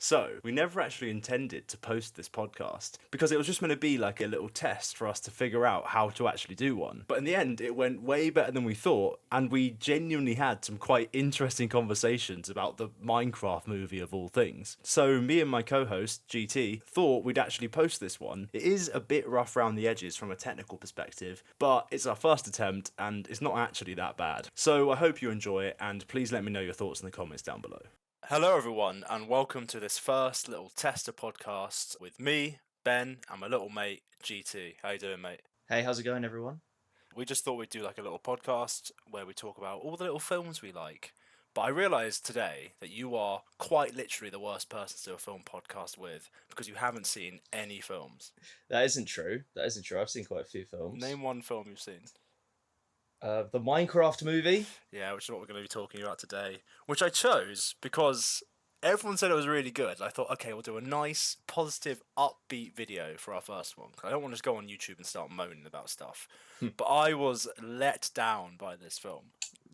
So, we never actually intended to post this podcast because it was just meant to be like a little test for us to figure out how to actually do one. But in the end, it went way better than we thought, and we genuinely had some quite interesting conversations about the Minecraft movie of all things. So, me and my co-host, GT, thought we'd actually post this one. It is a bit rough around the edges from a technical perspective, but it's our first attempt, and it's not actually that bad. So, I hope you enjoy it, and please let me know your thoughts in the comments down below. Hello, everyone, and welcome to this first little tester podcast with me, Ben, and my little mate, GT. How you doing, mate? Hey, how's it going, everyone? We just thought we'd do like a little podcast where we talk about all the little films we like. But I realised today that you are quite literally the worst person to do a film podcast with because you haven't seen any films. That isn't true. I've seen quite a few films. Name one film you've seen. The Minecraft movie. Yeah, which is what we're going to be talking about today. Which I chose because everyone said it was really good. I thought, okay, we'll do a nice, positive, upbeat video for our first one. I don't want to just go on YouTube and start moaning about stuff. But I was let down by this film.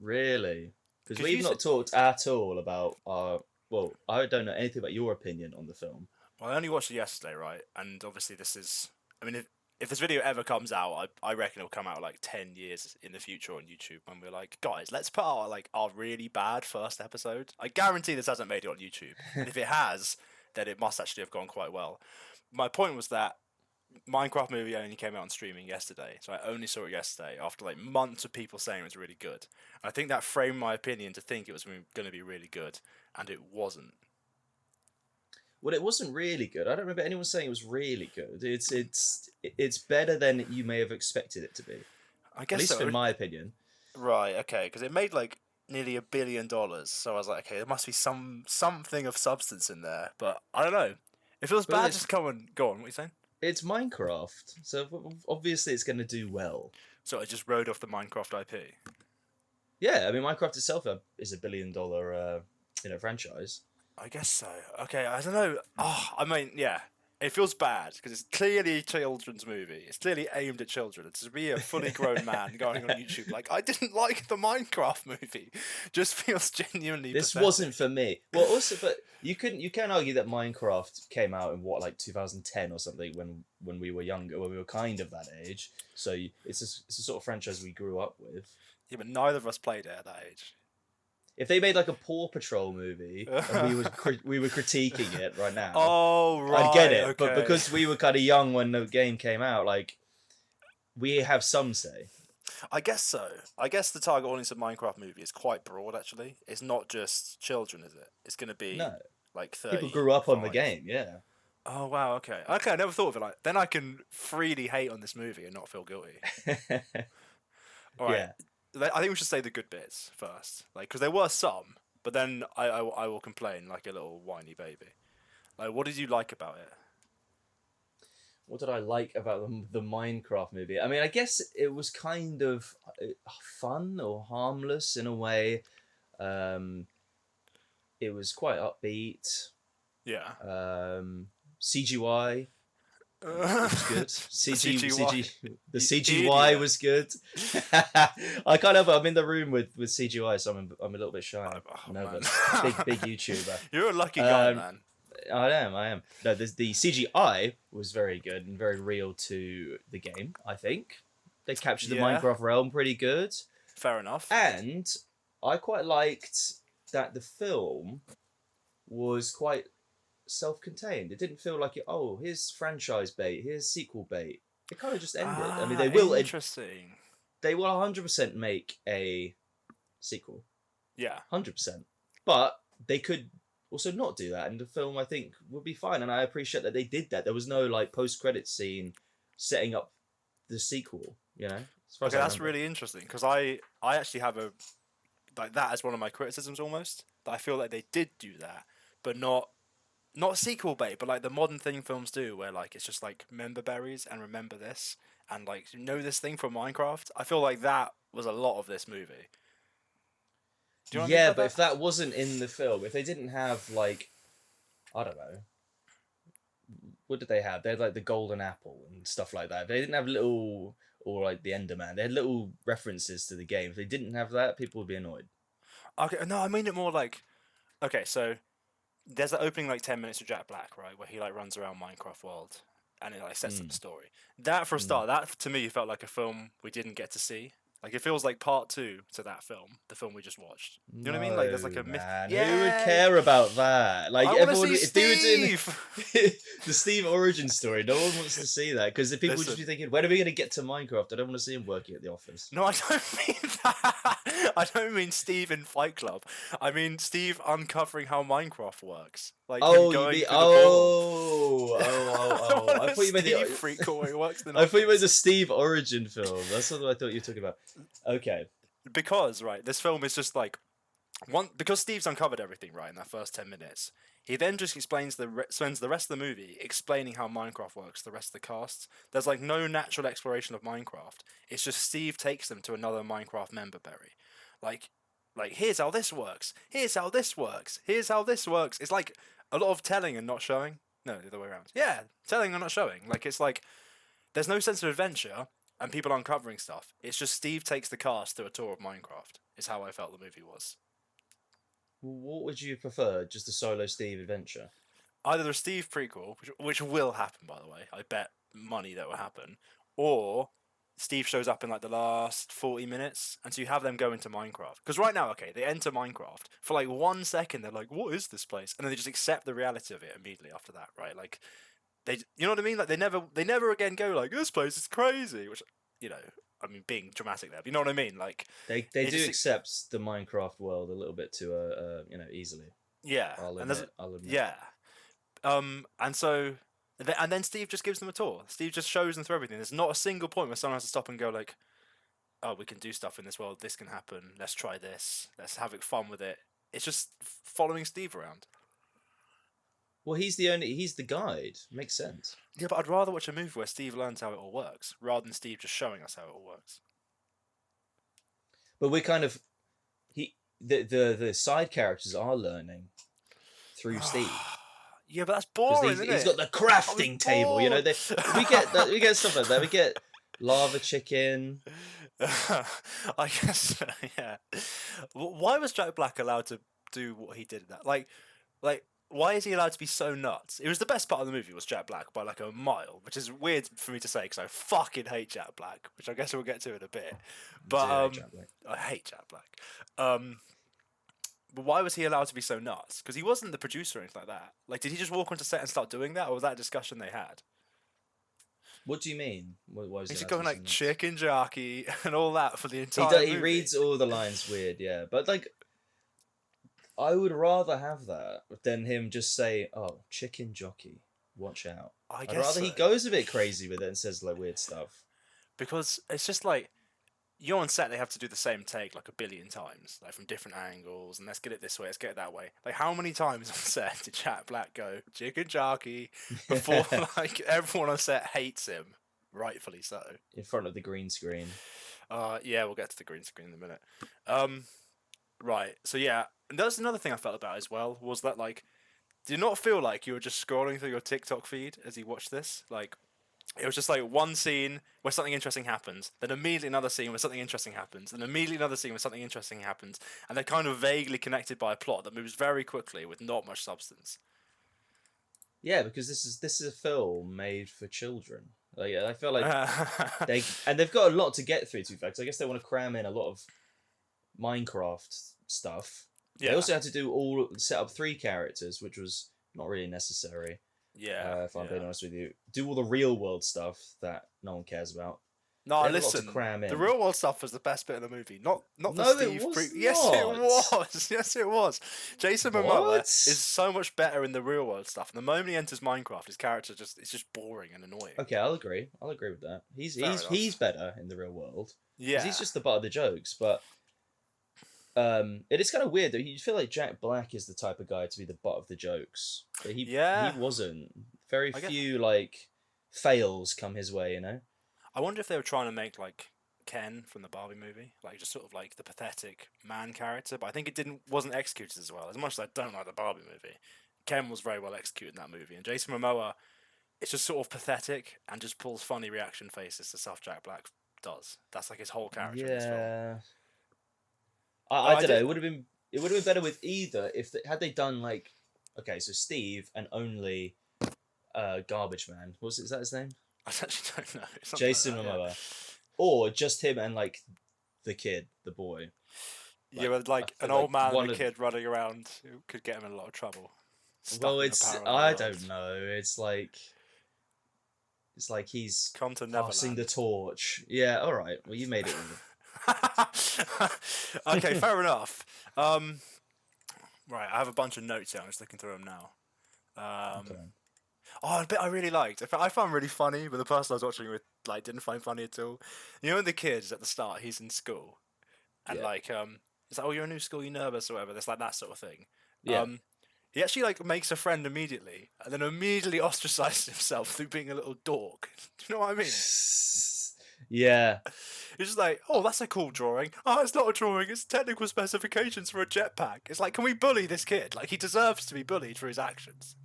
Really? Because we've not talked at all about our... Well, I don't know anything about your opinion on the film. Well, I only watched it yesterday, right? And obviously this is... I mean, if this video ever comes out, I reckon it'll come out like 10 years in the future on YouTube when we're like, guys, let's put out like our really bad first episode. I guarantee this hasn't made it on YouTube. And if it has, then it must actually have gone quite well. My point was that Minecraft movie only came out on streaming yesterday, so I only saw it yesterday after like months of people saying it was really good. And I think that framed my opinion to think it was going to be really good, and it wasn't. Well, it wasn't really good. I don't remember anyone saying it was really good. It's better than you may have expected it to be. I guess at least so. in my opinion. Right. Okay. Because it made like nearly $1 billion, so I was like, okay, there must be something of substance in there. But I don't know. If it was bad, just come and go on. What are you saying? It's Minecraft, so obviously it's going to do well. So it just rode off the Minecraft IP. Yeah, I mean Minecraft itself is $1 billion, franchise. I guess so. Okay, I don't know. Oh, I mean, yeah, it feels bad because it's clearly a children's movie. It's clearly aimed at children. It's to be a fully grown man going on YouTube like, I didn't like the Minecraft movie. Just feels genuinely. This pathetic. wasn't for me. Well, also, but you can argue that Minecraft came out in what, like 2010 or something when we were younger, when we were kind of that age. So it's a sort of franchise we grew up with. Yeah, but neither of us played it at that age. If they made like a Paw Patrol movie and we were critiquing it right now, oh right, I'd get it. Okay. But because we were kind of young when the game came out, like we have some say. I guess so. I guess the target audience of Minecraft movie is quite broad. Actually, it's not just children, is it? It's going to be like 30. People grew up on the game, yeah. Oh wow, okay. I never thought of it like. Then I can freely hate on this movie and not feel guilty. All right. Yeah. I think we should say the good bits first, like because there were some, but then I will complain like a little whiny baby. Like, what did you like about it? What did I like about the Minecraft movie? I mean, I guess it was kind of fun or harmless in a way. It was quite upbeat. Yeah. CGI. It was good. The CGI Idiot. was good. I can't help it. I'm in the room with CGI, so I'm a little bit shy. Oh, Nervous. big YouTuber. You're a lucky guy, man. I am. No, the CGI was very good and very real to the game. I think they captured the Minecraft realm pretty good. Fair enough. And I quite liked that the film was quite self-contained. It didn't feel like here's franchise bait, here's sequel bait. It kind of just ended. I mean, they will. Interesting. They will 100% make a sequel. Yeah. 100%. But they could also not do that, and the film I think would be fine. And I appreciate that they did that. There was no like post-credit scene setting up the sequel. You know. As far as I that's remember. really interesting because I actually have that as one of my criticisms almost. That I feel like they did do that, but not sequel bait, but like the modern thing films do, where like it's just like remember berries and remember this and like this thing from Minecraft. I feel like that was a lot of this movie. Do you know what I mean about if that wasn't in the film, if they didn't have like, I don't know, what did they have? They had like the golden apple and stuff like that. They didn't have little, or like the Enderman. They had little references to the game. If they didn't have that, people would be annoyed. Okay, no, I mean it more like, okay, so there's that opening like 10 minutes of Jack Black, right, where he like runs around Minecraft world, and it like sets up the story. That for a start, that to me felt like a film we didn't get to see. Like it feels like part two to that film, the film we just watched. You know what I mean? Like there's like a myth. Man, Yeah, who would care about that? Like I want to everyone, see if they were doing Steve. the Steve origin story, no one wants to see that because the people would just be thinking, when are we going to get to Minecraft? I don't want to see him working at the office. No, I don't mean that. I don't mean Steve in Fight Club. I mean Steve uncovering how Minecraft works. Like him going through the portal. I thought you meant Steve freak the way it works. I thought you meant the Steve origin film. That's what I thought you were talking about. Okay. Because right, this film is just like because Steve's uncovered everything right in that first 10 minutes. He then just spends the rest of the movie explaining how Minecraft works to the rest of the cast. There's like no natural exploration of Minecraft. It's just Steve takes them to another Minecraft member berry. Like here's how this works. Here's how this works. Here's how this works. It's like a lot of telling and not showing. No, the other way around. Yeah, telling and not showing. Like it's like there's no sense of adventure and people uncovering stuff. It's just Steve takes the cast through a tour of Minecraft. Is how I felt the movie was. What would you prefer? Just a solo Steve adventure? Either a Steve prequel, which will happen, by the way. I bet money that will happen. Or Steve shows up in like the last 40 minutes, and so you have them go into Minecraft. Because right now, okay, they enter Minecraft. For like 1 second, they're like, what is this place? And then they just accept the reality of it immediately after that, right? Like, you know what I mean? Like, they never again go like, this place is crazy, which, you know, I mean, being dramatic there, but you know what I mean? Like they do accept the Minecraft world a little bit too easily. Yeah, I'll admit. Yeah, and so and then Steve just gives them a tour. Steve just shows them through everything. There's not a single point where someone has to stop and go like, "Oh, we can do stuff in this world. This can happen. Let's try this. Let's have fun with it." It's just following Steve around. Well, he's the guide. Makes sense. Yeah, but I'd rather watch a movie where Steve learns how it all works rather than Steve just showing us how it all works. But we're kind of the side characters are learning through Steve. Yeah, but that's boring, isn't it? He's got the crafting table. You know, we get stuff like that. We get lava chicken. I guess, yeah. Why was Jack Black allowed to do what he did? Like, why is he allowed to be so nuts? It was the best part of the movie was Jack Black by like a mile, which is weird for me to say because I fucking hate Jack Black, which I guess we'll get to in a bit. But I hate Jack Black. But why was he allowed to be so nuts? Because he wasn't the producer or anything like that. Like, did he just walk onto set and start doing that, or was that a discussion they had? What do you mean? What was he's going like chicken jockey and all that for the entire movie. He reads all the lines weird, yeah. But like, I would rather have that than him just say, "Oh, chicken jockey, watch out." I'd rather he goes a bit crazy with it and says like weird stuff. Because it's just like, you're on set, they have to do the same take like a billion times, like from different angles, and let's get it this way, let's get it that way. Like, how many times on set did Jack Black go chicken jockey before like everyone on set hates him, rightfully so, in front of the green screen? Yeah, we'll get to the green screen in a minute. Right, so yeah, and that's another thing I felt about as well, was that like, do you not feel like you were just scrolling through your TikTok feed as you watched this? Like, it was just like one scene where something interesting happens, then immediately another scene where something interesting happens, and immediately another scene where something interesting happens, and they're kind of vaguely connected by a plot that moves very quickly with not much substance. Yeah, because this is a film made for children. Like, I feel like they've got a lot to get through. To be fair, I guess they want to cram in a lot of Minecraft stuff. Yeah. They also had to set up 3 characters, which was not really necessary. Yeah. If I'm being honest with you, do all the real world stuff that no one cares about. No, listen. The real world stuff was the best bit of the movie. Not the Steve. Yes, it was. Yes, it was. Jason Momoa is so much better in the real world stuff. And the moment he enters Minecraft, his character it's just boring and annoying. Okay, I'll agree with that. He's better in the real world. Yeah, he's just the butt of the jokes. But it is kind of weird though. You feel like Jack Black is the type of guy to be the butt of the jokes, but he wasn't. Very few like fails come his way, you know. I wonder if they were trying to make like Ken from the Barbie movie, like just sort of like the pathetic man character, but I think it wasn't executed as well. As much as I don't like the Barbie movie, Ken was very well executed in that movie, and Jason Momoa, it's just sort of pathetic and just pulls funny reaction faces to stuff Jack Black does. That's like his whole character in this film. I don't know. It would have been better with either had they done like okay, so Steve and only Garbage Man. Is that his name? I actually don't know. Something Jason like that, Momoa. Or just him and like the kid, the boy. Yeah, with like I an feel old man one and a of- kid running around who could get him in a lot of trouble. Stuck Well, in a it's parallel I world. don't know. It's like he's Come to passing the Neverland. torch. Yeah, all right. Well, you made it. Okay, fair enough. Right, I have a bunch of notes here. I'm just looking through them now. Okay. Oh, a bit I really liked. I found really funny, but the person I was watching with like didn't find funny at all. You know, when the kid's at the start, he's in school, and Yeah. like it's like, oh, you're in a new school, you nervous or whatever. There's like that sort of thing. Yeah. He actually like makes a friend immediately, and then immediately ostracizes himself through being a little dork. Do you know what I mean? Yeah. He's just like, oh, that's a cool drawing. Oh, it's not a drawing. It's technical specifications for a jetpack. It's like, can we bully this kid? Like, he deserves to be bullied for his actions.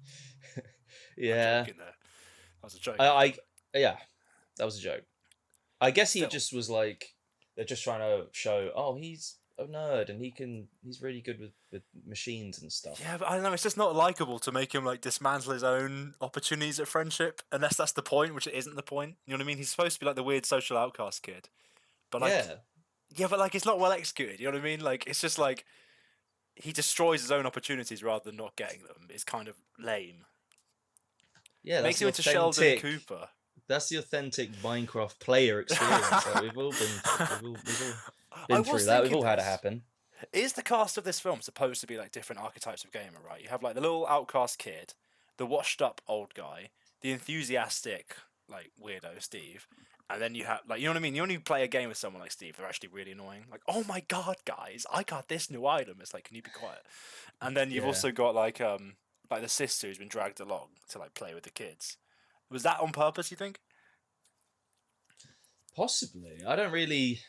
Yeah. I'm joking there. That was a joke. Yeah, that was a joke. I guess he Still. just was like, they're just trying to show, oh, he's a nerd and he's really good with machines and stuff. Yeah, but I don't know. It's just not likable to make him like dismantle his own opportunities at friendship, unless that's the point, which it isn't the point. You know what I mean? He's supposed to be like the weird social outcast kid, but like, yeah, but like it's not well executed. You know what I mean? Like it's just like he destroys his own opportunities rather than not getting them. It's kind of lame. Yeah, Makes that's him into Sheldon authentic. Cooper. That's the authentic Minecraft player experience. Like, we've all been I through was that. We've thinking all had it this. happen. Is the cast of this film supposed to be like different archetypes of gamer, right? You have like the little outcast kid, the washed up old guy, the enthusiastic like weirdo Steve, and then you have like, you know what I mean? You only play a game with someone like Steve, they're actually really annoying. Like, oh my god, guys, I got this new item. It's like, can you be quiet? And then you've Yeah. also got like the sister who's been dragged along to like play with the kids. Was that on purpose, you think? Possibly. I don't really.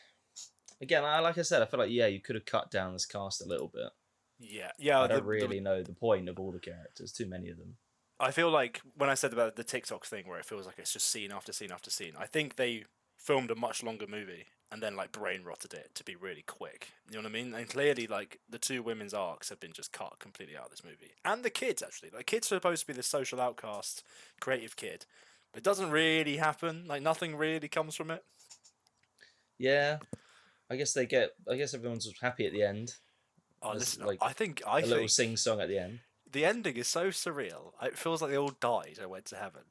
Again, like I said, I feel like you could have cut down this cast a little bit. Yeah. I don't really know the point of all the characters. Too many of them. I feel like when I said about the TikTok thing where it feels like it's just scene after scene after scene, I think they filmed a much longer movie and then like brain rotted it to be really quick. You know what I mean? And clearly like the two women's arcs have been just cut completely out of this movie. And the kids actually. Like kids are supposed to be the social outcast, creative kid. But it doesn't really happen. Like nothing really comes from it. Yeah. I guess everyone's happy at the end. Oh, There's, listen, I think a little sing song at the end. the ending is so surreal. It feels like they all died and went to heaven.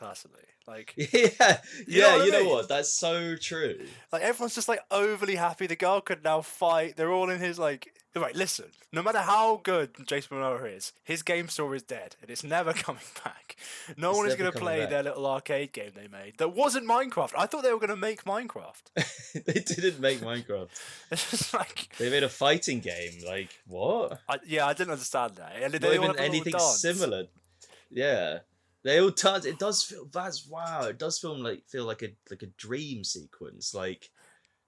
Personally, like Yeah, You know what I you know mean? what? That's so true. like everyone's just like overly happy. The girl could now fight. They're all in his like. Right, listen. No matter how good Jason Momoa is, his game store is dead, and it's never coming back. No It's one is never going to coming play back. their little arcade game they made. That wasn't Minecraft. I thought they were going to make Minecraft. They didn't make Minecraft. It's just like, They made a fighting game. Like what? I didn't understand that. And they Not all even have a little anything dance. similar. Yeah, they all dance. It does feel. Wow. It does feel like a dream sequence, like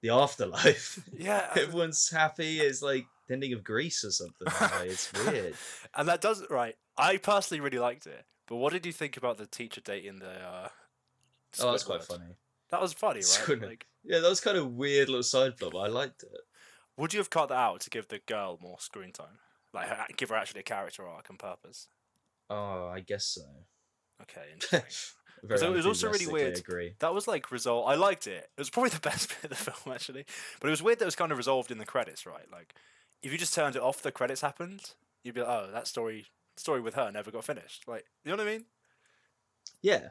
the afterlife. Yeah, Everyone's happy. It's like the ending of Grease or something. Like, it's weird. and that does right. I personally really liked it. But what did you think about the teacher dating the? Oh, that's quite Squidward? funny. That was funny, right? Squidward. Like, Yeah, that was kind of weird little side plot, but I liked it. would you have cut that out to give the girl more screen time? Like, give her actually a character arc on purpose? Oh, I guess so. Okay, interesting. Very it was also really enthusiastically weird. Agree. That was like resolved. I liked it. It was probably the best bit of the film actually, but it was weird that it was kind of resolved in the credits, right? Like, if you just turned it off, the credits happened. You'd be like, oh, that story with her never got finished. Like, you know what I mean? Yeah,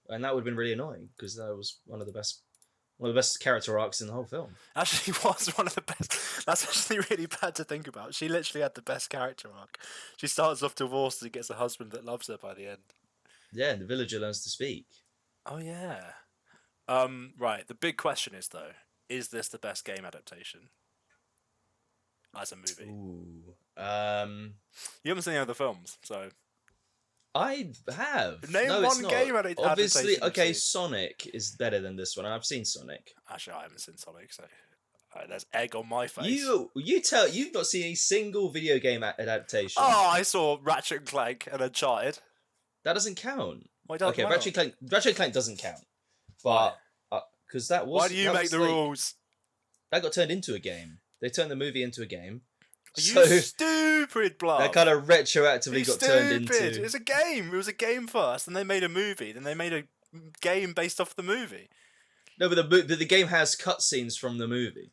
and that would have been really annoying because that was one of the best character arcs in the whole film. Actually, was one of the best. That's actually really bad to think about. She literally had the best character arc. She starts off divorced and gets a husband that loves her by the end. Yeah, and the villager learns to speak. Oh yeah. Right. The big question is though: is this the best game adaptation as a movie? Ooh. You haven't seen any other films, so I have. Name no, it's one not. game Obviously, adaptation you've okay, seen. Sonic is better than this one. I've seen Sonic. actually I haven't seen Sonic, so there's egg on my face. You've not seen a single video game adaptation. Oh, I saw Ratchet and Clank and Uncharted. That doesn't count. Why don't Okay, why not? Ratchet and Clank doesn't count, but because Why do you make the rules? That got turned into a game. They turned the movie into a game. So You stupid blood. that kind of retroactively You got turned stupid. into. It's a game. It was a game first, and they made a movie. Then they made a game based off the movie. No, but the game has cutscenes from the movie.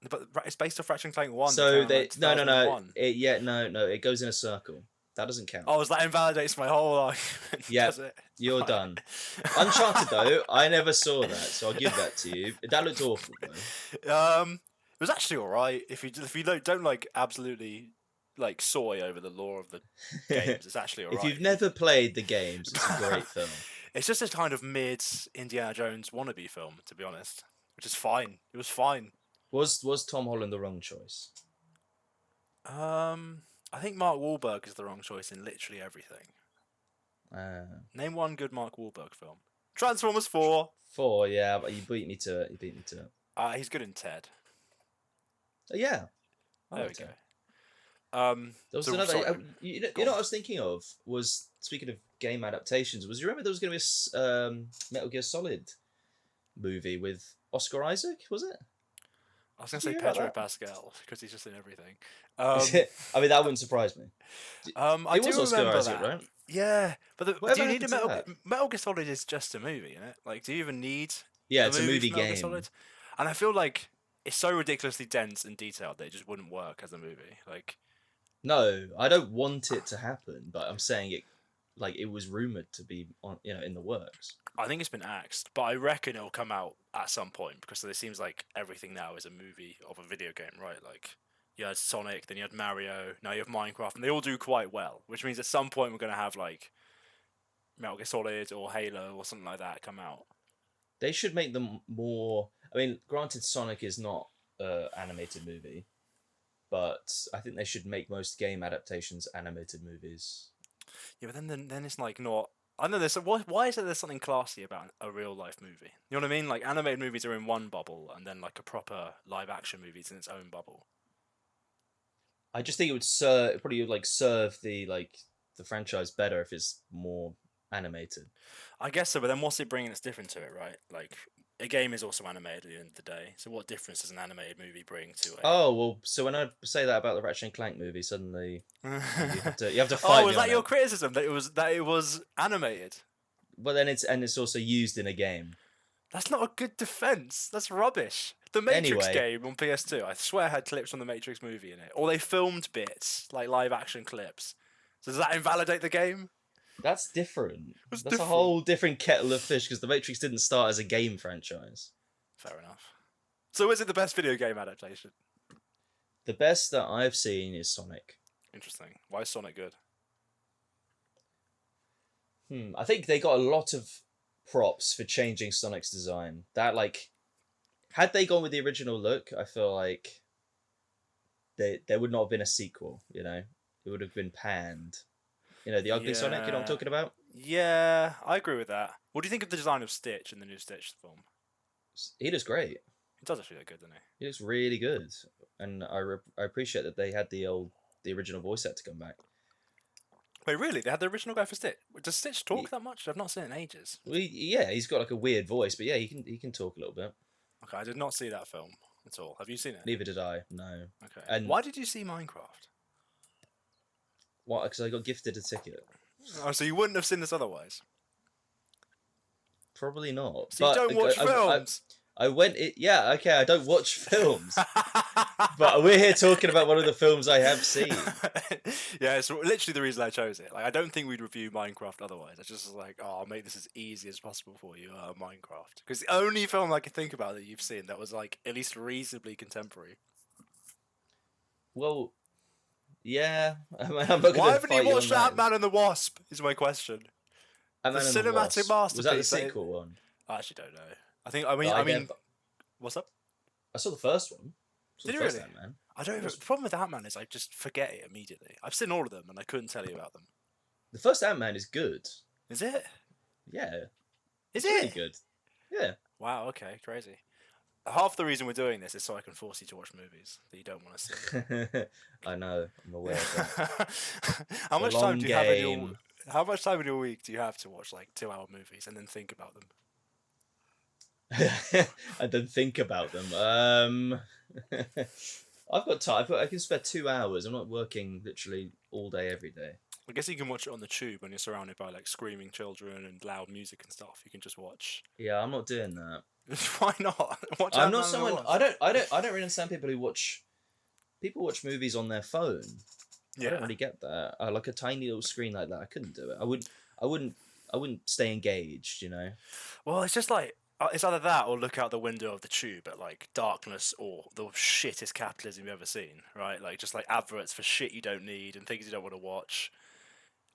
But it's based off Ratchet and Clank 1. So that came out, like, no. 2001. No. It goes in a circle. That doesn't count. Oh, that invalidates my whole argument. Yeah, does it? you're Right. done. Uncharted though, I never saw that, so I'll give that to you. That looked awful though. It was actually alright if you don't like absolutely like soy over the lore of the games. It's actually alright. If you've never played the games, it's a great film. It's just a kind of mid Indiana Jones wannabe film, to be honest, which is fine. It was fine. Was Tom Holland the wrong choice? I think Mark Wahlberg is the wrong choice in literally everything. Name one good Mark Wahlberg film. Transformers 4. 4, yeah, but you beat me to it. He's good in Ted. Yeah. I There liked we it. go. There was So, another. sorry. You know Go what on. I was thinking of was, speaking of game adaptations, was you remember there was going to be a Metal Gear Solid movie with Oscar Isaac? Was it? I was going Did to you say hear about Pedro that? Pascal because he's just in everything. I mean, that wouldn't surprise me. I It do was Oscar remember Isaac, that. right? Yeah, but do Whatever you need a happened to Metal Gear Solid is just a movie, isn't it? Like, do you even need Yeah, a it's a movie movie for Metal Gear game. Solid? And I feel like it's so ridiculously dense and detailed that it just wouldn't work as a movie. Like, No, I don't want it to happen, but I'm saying it. Like, it was rumored to be on, in the works. I think it's been axed, but I reckon it'll come out at some point because it seems like everything now is a movie of a video game, right? Like, you had Sonic, then you had Mario, now you have Minecraft, and they all do quite well, which means at some point we're going to have, like, Metal Gear Solid or Halo or something like that come out. They should make them more. I mean, granted, Sonic is not an animated movie, but I think they should make most game adaptations animated movies. Yeah, but then it's like not. I don't know. Why is there's something classy about a real life movie? You know what I mean? Like animated movies are in one bubble, and then like a proper live action movie is in its own bubble. I just think it would serve the franchise better if it's more animated. I guess so, but then what's it bringing that's different to it, right? Like a game is also animated at the end of the day. So what difference does an animated movie bring to it? Oh well, so when I say that about the Ratchet and Clank movie, suddenly you have to fight. Oh, me was that on your it. criticism that it was animated? But then it's also used in a game. That's not a good defense. That's rubbish. The Matrix Anyway. game on PS2, I swear had clips from the Matrix movie in it, or they filmed bits like live action clips. So does that invalidate the game? That's different. It's That's different. a whole different kettle of fish because the Matrix didn't start as a game franchise. Fair enough. So is it the best video game adaptation? The best that I've seen is Sonic. Interesting. Why is Sonic good? I think they got a lot of props for changing Sonic's design. That, like, had they gone with the original look, I feel like there would not have been a sequel, It would have been panned. The ugly Sonic, you know what I'm Yeah. talking about? Yeah, I agree with that. What do you think of the design of Stitch in the new Stitch film? He looks great. It does actually look good, doesn't it? He looks really good. And I appreciate that they had the original voice actor come back. Wait, really? They had the original guy for Stitch? Does Stitch talk Ye- that much? I've not seen it in ages. Well, yeah, he's got like a weird voice, but yeah, he can talk a little bit. Okay, I did not see that film at all. Have you seen it? Neither did I. No. Okay. And- Why did you see Minecraft? What? Because I got gifted a ticket. Oh, so you wouldn't have seen this otherwise? Probably not. So you don't watch films? I went. Yeah, okay. I don't watch films, but we're here talking about one of the films I have seen. Yeah, it's literally the reason I chose it. Like, I don't think we'd review Minecraft otherwise. I just was like, oh, I'll make this as easy as possible for you, Minecraft. Because the only film I can think about that you've seen that was like at least reasonably contemporary. Well, yeah. I'm not gonna Why haven't fight you on watched that. Ant-Man and the Wasp? Is my question. Ant-Man the and the cinematic Wasp. Was that the masterpiece, like- sequel one? I actually don't know. I think. I But mean, what's up? I saw the first one. Saw Did the you first really? Ant-Man. I don't. Even, the problem with Ant-Man is I just forget it immediately. I've seen all of them and I couldn't tell you about them. The first Ant-Man is good. Is it? Yeah, Is it's really it? good. Yeah. Wow. Okay. Crazy. Half the reason we're doing this is so I can force you to watch movies that you don't want to see. I know. I'm aware of that. How a much long time do you have in your game. How much time in your week do you have to watch like 2-hour movies and then think about them? And then think about them. I've got time. I can spare 2 hours. I'm not working literally all day every day. I guess you can watch it on the tube when you're surrounded by like screaming children and loud music and stuff. You can just watch. Yeah, I'm not doing that. Why not? Watch I'm not Ant-Man and the someone. Wasp. I don't really understand people who watch. People watch movies on their phone. I don't really get that. Like a tiny little screen like that, I couldn't do it. I wouldn't stay engaged. You know. Well, it's just like it's either that or look out the window of the tube at like darkness or the shittest capitalism you've ever seen, right? Like just like adverts for shit you don't need and things you don't want to watch.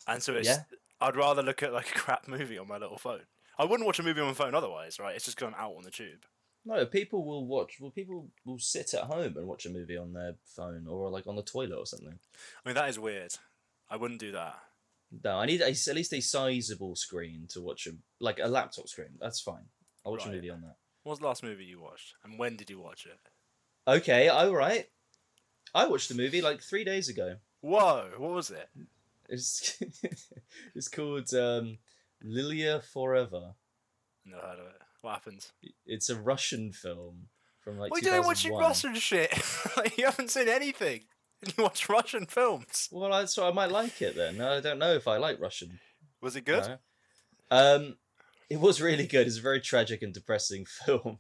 And so it's. I'd rather look at like a crap movie on my little phone. I wouldn't watch a movie on my phone otherwise, right? It's just going out on the tube. No, people will watch. Well, people will sit at home and watch a movie on their phone or like on the toilet or something. I mean, that is weird. I wouldn't do that. No, I need at least a sizable screen to watch like a laptop screen. That's fine. I'll watch a movie on that. What was the last movie you watched, and when did you watch it? Okay, all right. I watched the movie like 3 days ago. Whoa, what was it? It's it's called Lilia Forever. Never heard of it. What happens? It's a Russian film from like What are you doing watching 2001. Russian shit? Like, you haven't seen anything. You watch Russian films. Well, so I might like it then. I don't know if I like Russian. Was it good? No. It was really good. It's a very tragic and depressing film.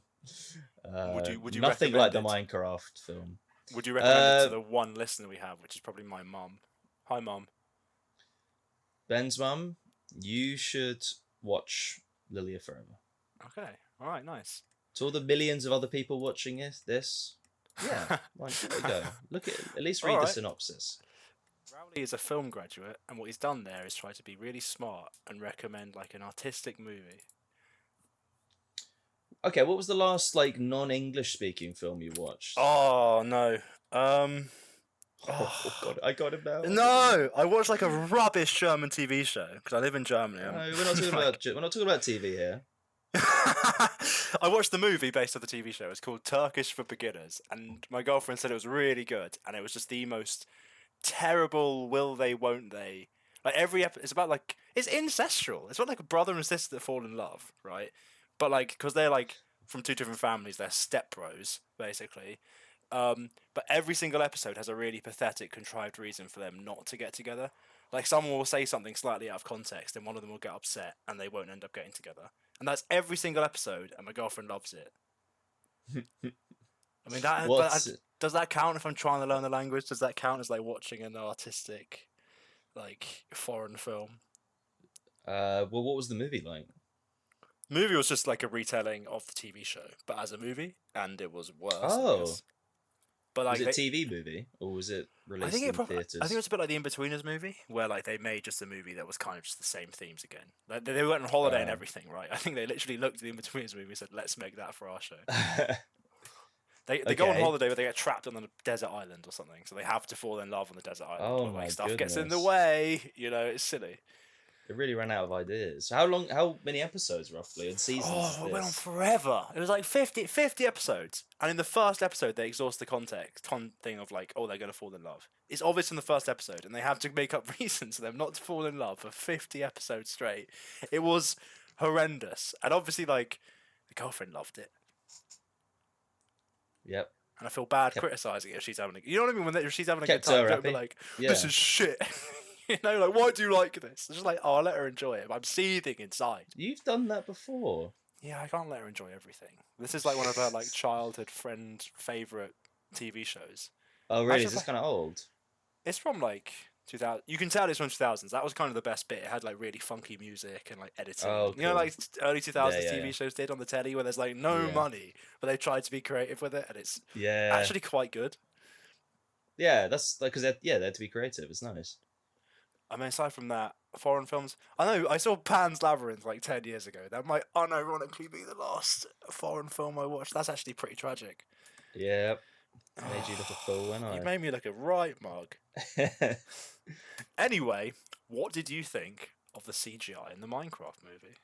Would you nothing like the recommend Minecraft film? Would you recommend it to the one listener we have, which is probably my mum? Hi, mum. Ben's mum, you should watch Lilia Forever. Okay. All right. Nice. To all the millions of other people watching this, yeah, like, give it a go. Look at least read the synopsis. Rowley is a film graduate, and what he's done there is try to be really smart and recommend like an artistic movie. Okay, what was the last like non-English speaking film you watched? Oh no. Oh god, I got him now. No, I watched like a rubbish German TV show because I live in Germany. No, we're not talking about TV here. I watched the movie based on the TV show. It's called Turkish for Beginners, and my girlfriend said it was really good, and it was just the most terrible will they won't they. Like every episode, it's about like it's ancestral. It's about like a brother and sister that fall in love, right? But like because they're like from two different families, they're step bros basically. But every single episode has a really pathetic, contrived reason for them not to get together. Like someone will say something slightly out of context, and one of them will get upset, and they won't end up getting together. And that's every single episode, and my girlfriend loves it. I mean, does that count if I'm trying to learn the language? Does that count as like watching an artistic, like foreign film? Well, what was the movie like? The movie was just like a retelling of the TV show, but as a movie, and it was worse. Oh. But like, was it a TV movie or was it released in theaters? I think it was a bit like the In-Betweeners movie, where like they made just a movie that was kind of just the same themes again. Like they went on holiday and everything, right? I think they literally looked at the In-Betweeners movie and said, "Let's make that for our show." They go on holiday, but they get trapped on a desert island or something, so they have to fall in love on the desert island. Oh but, my like, stuff gets goodness. in the way, you know. It's silly. It really ran out of ideas. How many episodes roughly and seasons? Oh, it went on forever. It was like 50 episodes. And in the first episode, they exhaust the thing of like, oh, they're going to fall in love. It's obvious in the first episode, and they have to make up reasons for them not to fall in love for 50 episodes straight. It was horrendous. And obviously, like, the girlfriend loved it. Yep. And I feel bad criticising it if she's having a... You know what I mean? When she's having a good Kept her time, don't happy. be like, this is shit. You know, like, why do you like this? It's just like, oh, I'll let her enjoy it. But I'm seething inside. You've done that before. Yeah, I can't let her enjoy everything. This is like one of her like childhood friend favourite TV shows. Oh, really? Actually, Is this kind of old? It's from like 2000. You can tell it's from 2000s. That was kind of the best bit. It had like really funky music and like editing. Oh, You know, cool. like early 2000s Yeah, TV yeah. shows did on the telly where there's like no Yeah. money, but they tried to be creative with it, and it's Yeah. actually quite good. Yeah, that's like because they had to be creative. It's nice. I mean, aside from that, foreign films. I know I saw Pan's Labyrinth like 10 years ago. That might unironically be the last foreign film I watched. That's actually pretty tragic. Yeah. Made you look a fool, when You made me look a right mug. Anyway, what did you think of the CGI in the Minecraft movie?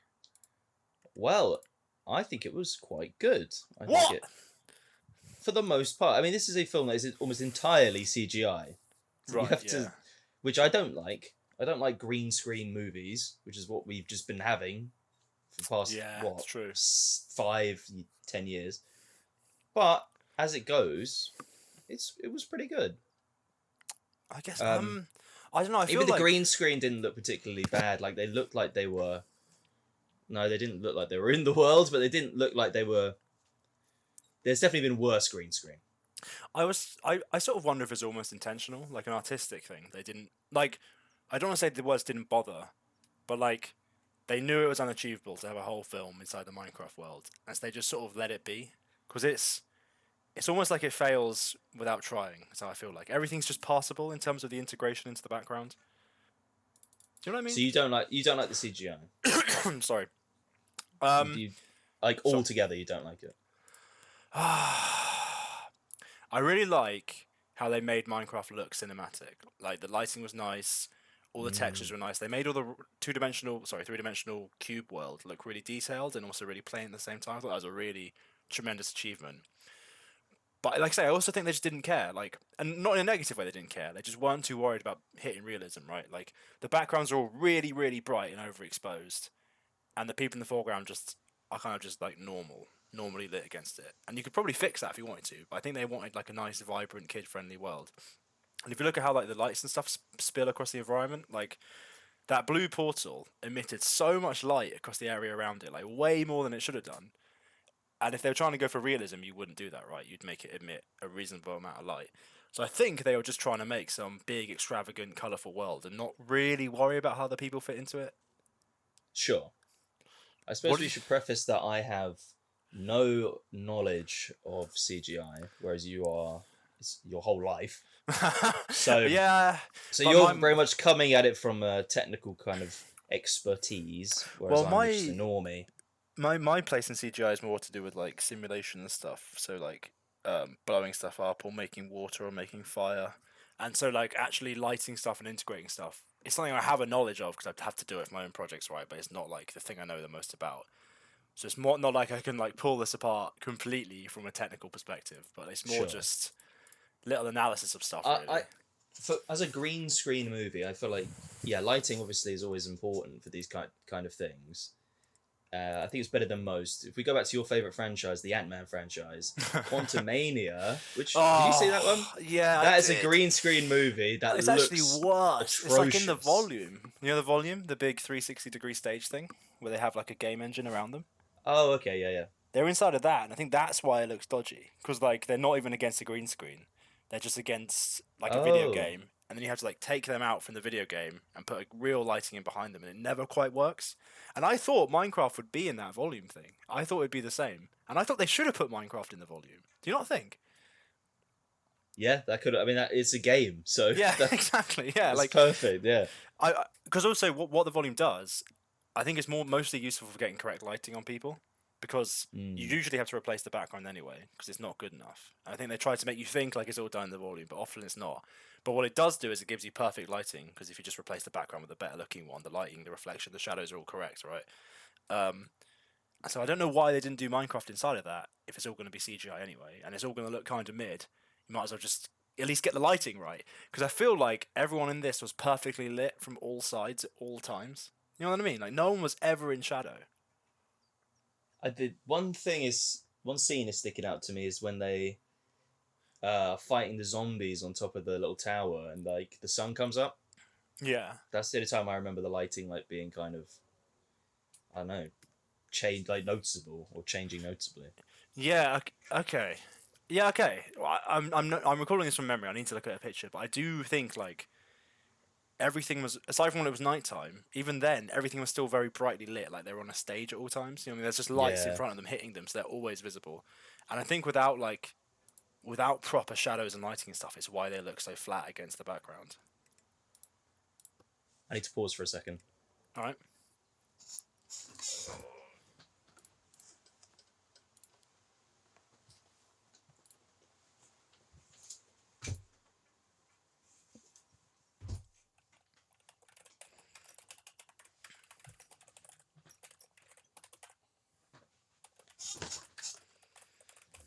Well, I think it was quite good. What? Think for the most part. I mean, this is a film that is almost entirely CGI. You Right, have yeah. to, which I don't like. I don't like green screen movies, which is what we've just been having for the past, Yeah, what, it's true. 5, 10 years. But as it goes, it was pretty good. I guess I don't know. I feel Even the like green screen didn't look particularly bad. Like they looked like they were. No, they didn't look like they were in the world, but they didn't look like they were. There's definitely been worse green screen. I sort of wonder if it's almost intentional, like an artistic thing. They didn't like. I don't want to say the words didn't bother, but like they knew it was unachievable to have a whole film inside the Minecraft world, and so they just sort of let it be, because it's almost like it fails without trying. That's how I feel like everything's just passable in terms of the integration into the background. Do you know what I mean? So you don't like the CGI. I'm sorry. You, like altogether, you don't like it. I really like how they made Minecraft look cinematic. Like the lighting was nice, all the textures were nice. They made all the three-dimensional cube world look really detailed and also really plain at the same time. I thought that was a really tremendous achievement. But like I say, I also think they just didn't care. Like, and not in a negative way, they didn't care. They just weren't too worried about hitting realism, right? Like the backgrounds are all really, really bright and overexposed, and the people in the foreground are kind of just like normally lit against it. And you could probably fix that if you wanted to, but I think they wanted like a nice, vibrant, kid-friendly world. And if you look at how like the lights and stuff spill across the environment, like that blue portal emitted so much light across the area around it, like way more than it should have done. And if they were trying to go for realism, you wouldn't do that, right? You'd make it emit a reasonable amount of light. So I think they were just trying to make some big, extravagant, colourful world and not really worry about how the people fit into it. Sure. I suppose we should preface that I have no knowledge of CGI, whereas you are your whole life. So yeah. So you're very much coming at it from a technical kind of expertise, whereas I'm just a normie. My place in CGI is more to do with like simulation and stuff. So like blowing stuff up or making water or making fire, and so like actually lighting stuff and integrating stuff. It's something I have a knowledge of because I have to do it for my own projects, right? But it's not like the thing I know the most about. So it's more not like I can like pull this apart completely from a technical perspective, but it's more just little analysis of stuff. Really. As a green screen movie, I feel like lighting obviously is always important for these kind of things. I think it's better than most. If we go back to your favorite franchise, the Ant-Man franchise, Quantumania, which did you see that one? Yeah, that is a green screen movie. It's looks actually worse. atrocious. It's like in the volume. You know the volume, the big 360-degree stage thing, where they have like a game engine around them. Oh, okay, yeah. They're inside of that, and I think that's why it looks dodgy. Because like they're not even against a green screen; they're just against like a video game, and then you have to like take them out from the video game and put a real lighting in behind them, and it never quite works. And I thought Minecraft would be in that volume thing. I thought it'd be the same, and I thought they should have put Minecraft in the volume. Do you not think? Yeah, that could. I mean, it's a game, so yeah, exactly. Yeah, like perfect. Yeah, because also what the volume does, I think it's mostly useful for getting correct lighting on people, because you usually have to replace the background anyway because it's not good enough. And I think they try to make you think like it's all done in the volume, but often it's not. But what it does do is it gives you perfect lighting, because if you just replace the background with a better looking one, the lighting, the reflection, the shadows are all correct, right? So I don't know why they didn't do Minecraft inside of that if it's all going to be CGI anyway, and it's all going to look kind of mid. You might as well just at least get the lighting right, because I feel like everyone in this was perfectly lit from all sides at all times. You know what I mean? Like no one was ever in shadow. One scene is sticking out to me is when they fighting the zombies on top of the little tower, and like the sun comes up. Yeah, that's the only time I remember the lighting like being kind of, I don't know, noticeable or changing noticeably. Yeah. Okay. Yeah. Okay. Well, I'm recalling this from memory. I need to look at a picture, but I do think like everything was, aside from when it was nighttime, even then everything was still very brightly lit, like they were on a stage at all times. You know, I mean, there's just lights in front of them hitting them, so they're always visible. And I think without proper shadows and lighting and stuff, it's why they look so flat against the background. I need to pause for a second. All right.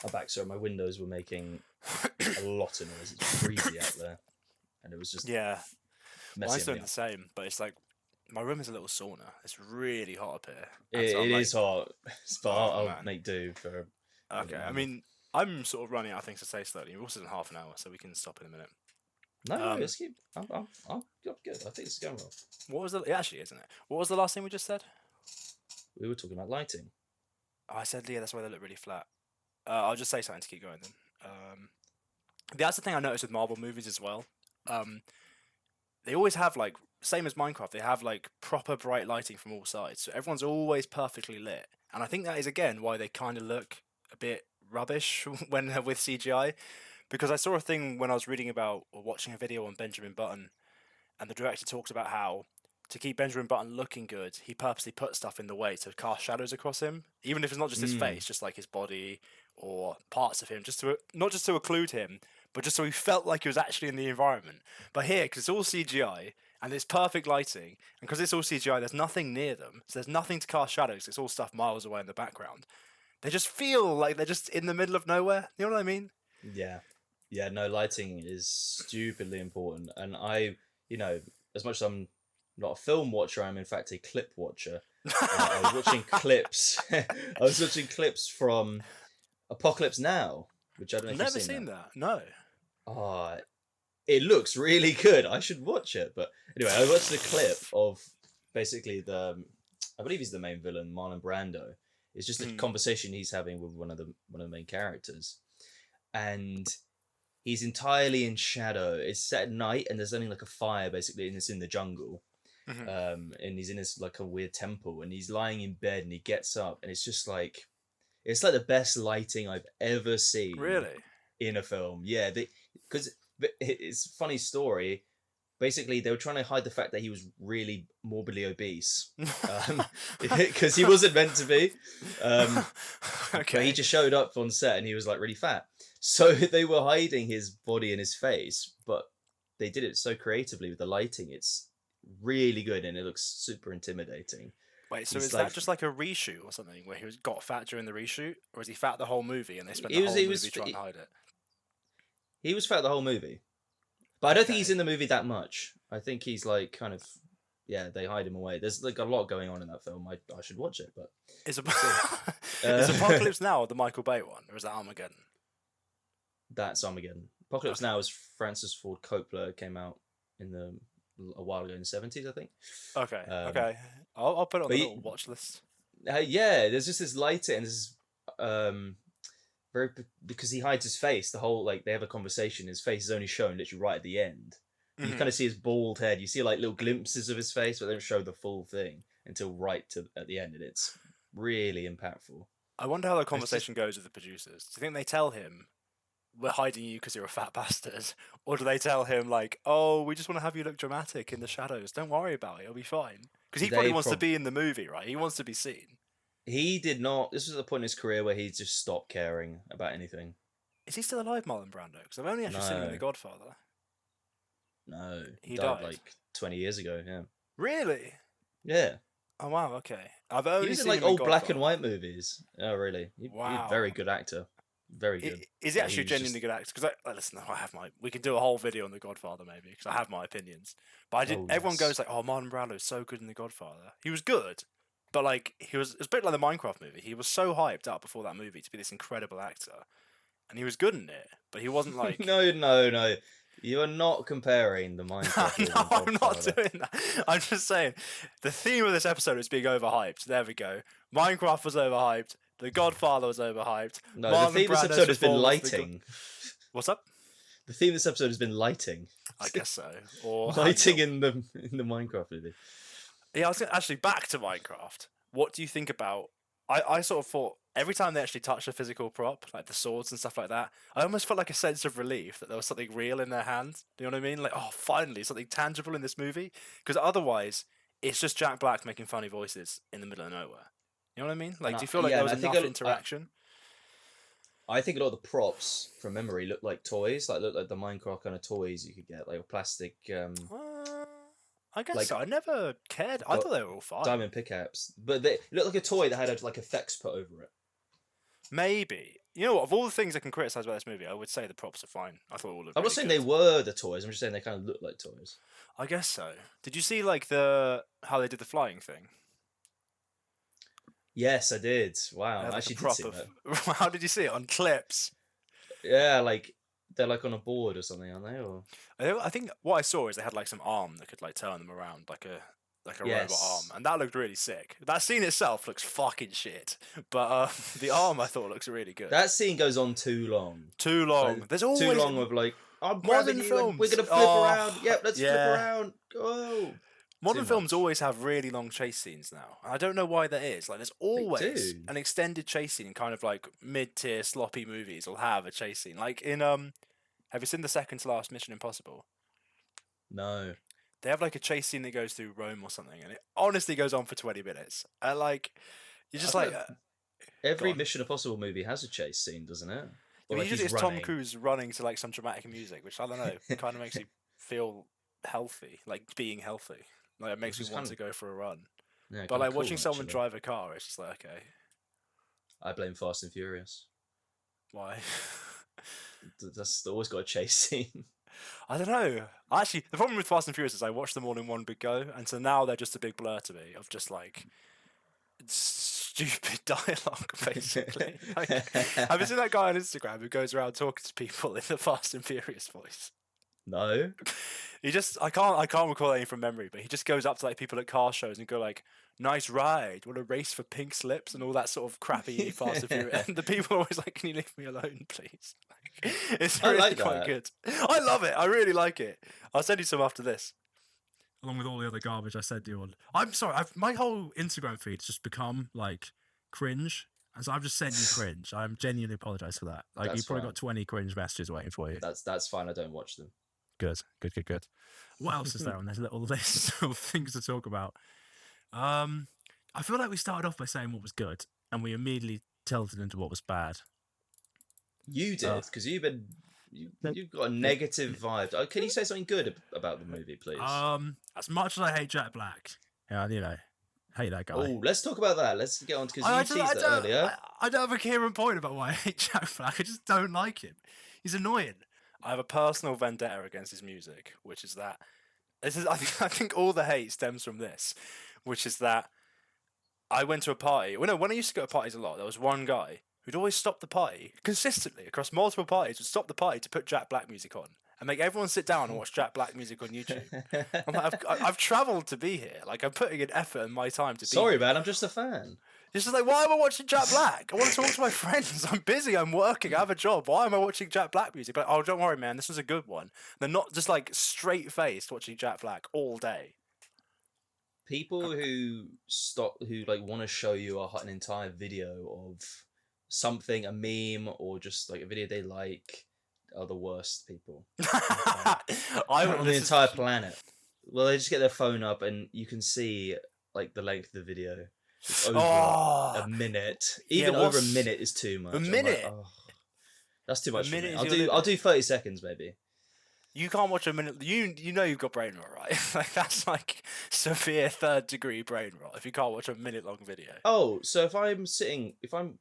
I'm back. So my windows were making a lot of noise. It's breezy out there, and it was just Mine's doing the same, but it's like my room is a little sauna. It's really hot up here. It is hot, but I'll make do for. Okay, I mean, I'm sort of running out of things to say slowly. We've also done half an hour, so we can stop in a minute. No, let's keep. I'm good. I think it's going well. What was the? It actually isn't it? What was the last thing we just said? We were talking about lighting. Oh, I said yeah. That's why they look really flat. I'll just say something to keep going then. That's the thing I noticed with Marvel movies as well. They always have like same as Minecraft. They have like proper bright lighting from all sides, so everyone's always perfectly lit. And I think that is again why they kind of look a bit rubbish when they're with CGI. Because I saw a thing when I was reading about or watching a video on Benjamin Button, and the director talks about how to keep Benjamin Button looking good, he purposely put stuff in the way to cast shadows across him, even if it's not just his face, just like his body or parts of him, just to not just to occlude him, but just so he felt like he was actually in the environment. But here, because it's all CGI and it's perfect lighting, and because it's all CGI, there's nothing near them, so there's nothing to cast shadows. It's all stuff miles away in the background. They just feel like they're just in the middle of nowhere. You know what I mean? Yeah. Yeah, no, lighting is stupidly important. And as much as I'm not a film watcher, I'm in fact a clip watcher. I was watching clips. I was watching clips from Apocalypse Now, which I don't know if Never you've seen that. No. It looks really good. I should watch it. But anyway, I watched a clip of basically I believe he's the main villain, Marlon Brando. It's just a conversation he's having with one of the main characters, and he's entirely in shadow. It's set at night, and there's only like a fire basically, and it's in the jungle. And he's in this like a weird temple, and he's lying in bed, and he gets up, and it's just like it's like the best lighting I've ever seen. Really? In a film, yeah. Because it's a funny story. Basically, they were trying to hide the fact that he was really morbidly obese, because he wasn't meant to be. Okay. But he just showed up on set, and he was like really fat. So they were hiding his body and his face, but they did it so creatively with the lighting. It's really good, and it looks super intimidating. Wait, so He's is like- that just like a reshoot or something where got fat during the reshoot, or is he fat the whole movie and they spent the whole movie trying to hide it? He was fat the whole movie, but I don't think Okay. he's in the movie that much. I think he's like kind of, they hide him away. There's like a lot going on in that film. I should watch it, but Is Apocalypse Now the Michael Bay one, or is that Armageddon? that's Armageddon. Apocalypse Now is Francis Ford Coppola. Came out a while ago in the 70s, I think. Okay, okay. I'll put it on the but little watch list. There's just this lighting, and this because he hides his face. The whole they have a conversation. His face is only shown literally right at the end. You kind of see his bald head. You see like little glimpses of his face, but they don't show the full thing until at the end, and it's really impactful. I wonder how the conversation goes with the producers. Do you think they tell him, "We're hiding you because you're a fat bastard," or do they tell him like, "Oh, we just want to have you look dramatic in the shadows. Don't worry about it. It'll be fine." Because he probably wants to be in the movie, right? He wants to be seen. He did not. This was the point in his career where he just stopped caring about anything. Is he still alive, Marlon Brando? Because I've only actually seen him in No. The Godfather. No, He died died? like 20 years ago. Yeah, Really? yeah. Oh wow. Okay. I've only He was in seen like him in old black Godfather. and white movies. Oh, really? He's Wow. a very good actor. Very good. Is he Yeah, actually he a was genuinely good actor? Because listen, I have my. We can do a whole video on The Godfather maybe because I have my opinions. But I did. Oh, Everyone yes. goes like, "Oh, Marlon Brando is so good in The Godfather." He was good, but like he was. It's a bit like the Minecraft movie. He was so hyped up before that movie to be this incredible actor, and he was good in it. But he wasn't like. No. You are not comparing the Minecraft. No, I'm not doing that. I'm just saying the theme of this episode is being overhyped. There we go. Minecraft was overhyped. The Godfather was overhyped. No, Marlon the theme of this Brando's episode has been performance was the lighting. What's up? The theme of this episode has been lighting. I guess so. Or Lighting in the Minecraft movie. Yeah, I was actually back to Minecraft. What do you think about? I sort of thought every time they actually touched a physical prop, like the swords and stuff like that, I almost felt like a sense of relief that there was something real in their hand. Do you know what I mean? Like, oh, finally something tangible in this movie. Because otherwise, it's just Jack Black making funny voices in the middle of nowhere. You know what I mean? Like, do you feel like there was enough interaction? I think a lot of the props from memory look like toys, look like the Minecraft kind of toys you could get, like a plastic I guess like, so. I never cared. I thought they were all fine. diamond pickaxe, but they look like a toy that had like effects put over it. Maybe. You know what? Of all the things I can criticize about this movie, I would say the props are fine. I thought all of. I'm not saying they were the toys. I'm just saying they kind of look like toys. I guess so. Did you see like how they did the flying thing? Yes, I did. Wow, They had, I like, actually a did prop see that. How did you see it on clips? Yeah, like they're like on a board or something, aren't they? Or I think what I saw is they had like some arm that could like turn them around, like a robot arm, yes, and that looked really sick. That scene itself looks fucking shit, but the arm I thought looks really good. that scene goes on too long. Too long. Like, There's too always long of like I'm modern grabbing you and we're films. gonna flip Oh, around. Yep, let's flip yeah. around. Go. Modern Too films much. always have really long chase scenes now. And I don't know why that is. Like, there's always do. an extended chase scene in kind of like mid-tier sloppy movies will have a chase scene. Like in have you seen the second to last Mission Impossible? No. They have like a chase scene that goes through Rome or something, and it honestly goes on for 20 minutes. And like, you're just I like, thought every on. Mission Impossible movie has a chase scene, doesn't it? I Or mean, like usually he's it's Tom running. Cruise running to like some dramatic music, which I don't know, kind of makes you feel healthy, like being healthy. Like it makes Which me is want kind to go for a run. Yeah, But kinda like cool, watching someone actually. drive a car, it's just like, okay, I blame Fast and Furious. why? That's always got a chase scene. I don't know. Actually, the problem with Fast and Furious is I watched them all in one big go, and so now they're just a big blur to me of just like stupid dialogue, basically. Like, have you seen that guy on Instagram who goes around talking to people in the Fast and Furious voice? No. He just I can't recall anything from memory, but he just goes up to like people at car shows and go like, "Nice ride, want a race for pink slips," and all that sort of crappy Fast and Furious. And the people are always like, "Can you leave me alone, please?" Like, it's I really like quite that. good. I love it. I really like it. I'll send you some after this. Along with all the other garbage I said to you on. I'm sorry, my whole Instagram feed's just become like cringe. And so I've just sent you cringe. I'm genuinely apologise for that. Like That's you've probably fine. got 20 cringe messages waiting for you. That's fine. I don't watch them. Good. What else is there on this little list of things to talk about? I feel like we started off by saying what was good, and we immediately tilted into what was bad. You did because you've got a negative vibe. Oh, can you say something good about the movie, please? As much as I hate Jack Black, yeah, you know, hate that guy. Oh, let's talk about that. Let's get on because you teased that earlier. I don't have a coherent point about why I hate Jack Black. I just don't like him. He's annoying. I have a personal vendetta against his music, which is that I think all the hate stems from this, which is that I went to a party. Well, no, when I used to go to parties a lot, there was one guy who'd always stop the party consistently across multiple parties. Would stop the party to put Jack Black music on and make everyone sit down and watch Jack Black music on YouTube. I'm like, I've travelled to be here. Like I'm putting in effort and my time to be. Sorry, here. man. I'm just a fan. It's just like, why am I watching Jack Black? I want to talk to my friends. I'm busy. I'm working. I have a job. Why am I watching Jack Black music? But oh, don't worry, man. This was a good one. They're not just like straight faced watching Jack Black all day. People who like want to show you an entire video of something, a meme, or just like a video they like, are the worst people on the entire planet. Well, they just get their phone up and you can see like the length of the video. It's over a minute. Even over a minute is too much. A minute? Like, oh, that's too much for me. Is I'll do 30 seconds maybe. You can't watch a minute. You know you've got brain rot, right? Like that's like severe third degree brain rot if you can't watch a minute long video. Oh, so if I'm sitting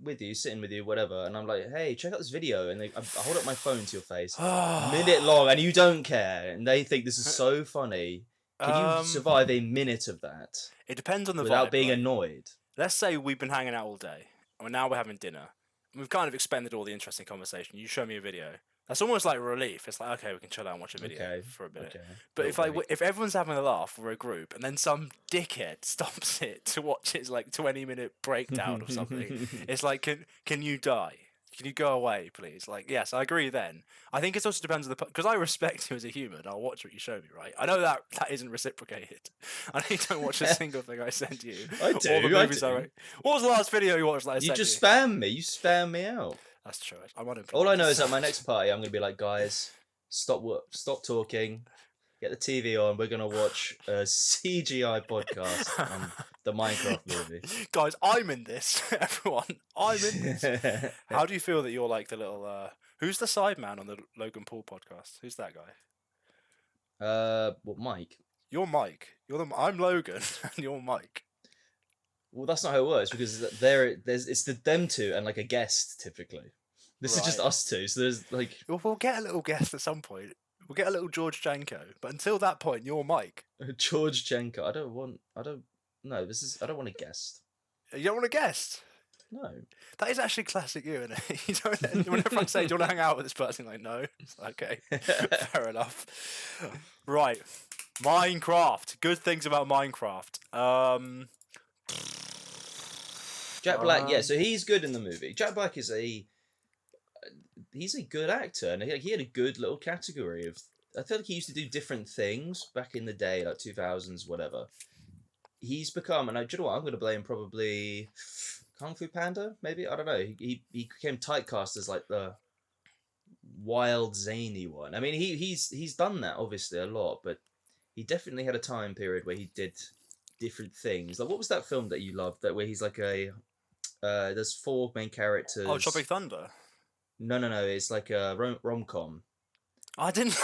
with you, whatever, and I'm like, hey, check out this video, and I hold up my phone to your face, minute long, and you don't care, and they think this is so funny. Can you survive a minute of that? It depends on the without vibe, being right? annoyed. Let's say we've been hanging out all day, and now we're having dinner. And we've kind of expended all the interesting conversation. You show me a video. That's almost like relief. It's like, okay, we can chill out and watch a video for a minute. Okay. But if everyone's having a laugh or a group, and then some dickhead stops it to watch his like 20-minute breakdown of something, it's like, can you die? Can you go away, please? Like, yes, I agree then. I think it also depends on because I respect you as a human. I'll watch what you show me, right? I know that isn't reciprocated. I know you don't watch a single thing I send you. I do. All the movies I do. What was the last video you watched that I sent you? You just spam me. You spam me out. That's true. I'm unemployed. All I know is at my next party, I'm going to be like, guys, stop talking. Get the TV on. We're going to watch a CGI podcast on the Minecraft movie. Guys, I'm in this. Everyone, I'm in this. How do you feel that you're like the little... who's the sideman on the Logan Paul podcast? Who's that guy? What, Mike? You're Mike. I'm Logan, and you're Mike. Well, that's not how it works because it's them two and like a guest typically. This is just us two. So there's like... We'll get a little guest at some point. We'll get a little George Janko, but until that point, you're Mike. George Janko. I don't want a guest. You don't want a guest? No. That is actually classic you, isn't it? You don't. Whenever I say, "Do you want to hang out with this person?" Like, no. It's like, okay, fair enough. Right, Minecraft. Good things about Minecraft. Jack Black, yeah, so he's good in the movie. Jack Black is he's a good actor, and he had a good little category of. I feel like he used to do different things back in the day, like 2000s, whatever. He's become, and do you know what? I'm going to blame probably Kung Fu Panda, maybe? I don't know. He became typecast as like the wild, zany one. I mean, he's done that, obviously, a lot, but he definitely had a time period where he did different things. Like, what was that film that you loved, that where he's like there's 4 main characters. Oh, Tropic Thunder. No, it's like a rom-com. I didn't.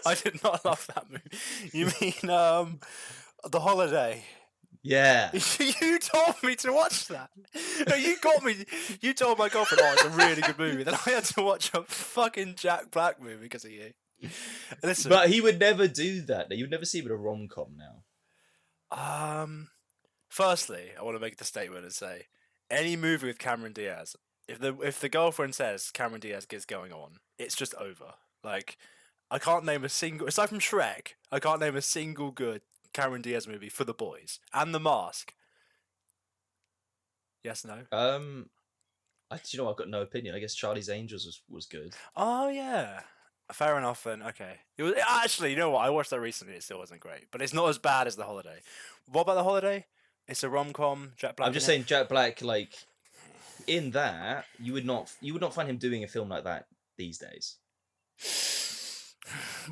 I did not love that movie. You mean The Holiday? Yeah. You told me to watch that. No, you got me. You told my girlfriend, "Oh, it's a really good movie." Then I had to watch a fucking Jack Black movie because of you. Listen, But he would never do that. You would never see him in a rom-com now. Firstly, I want to make the statement and say, any movie with Cameron Diaz, if the girlfriend says Cameron Diaz is going on, it's just over. Like, I can't name a single, aside from Shrek, I can't name a single good Cameron Diaz movie for the boys and The Mask. Yes, no. Do you know, I've got no opinion. I guess Charlie's Angels was good. Oh yeah, fair enough then. Okay, it was actually. You know what? I watched that recently. It still wasn't great, but it's not as bad as The Holiday. What about The Holiday? It's a rom-com. Jack Black. I'm just saying, Jack Black, like in that, you would not find him doing a film like that these days.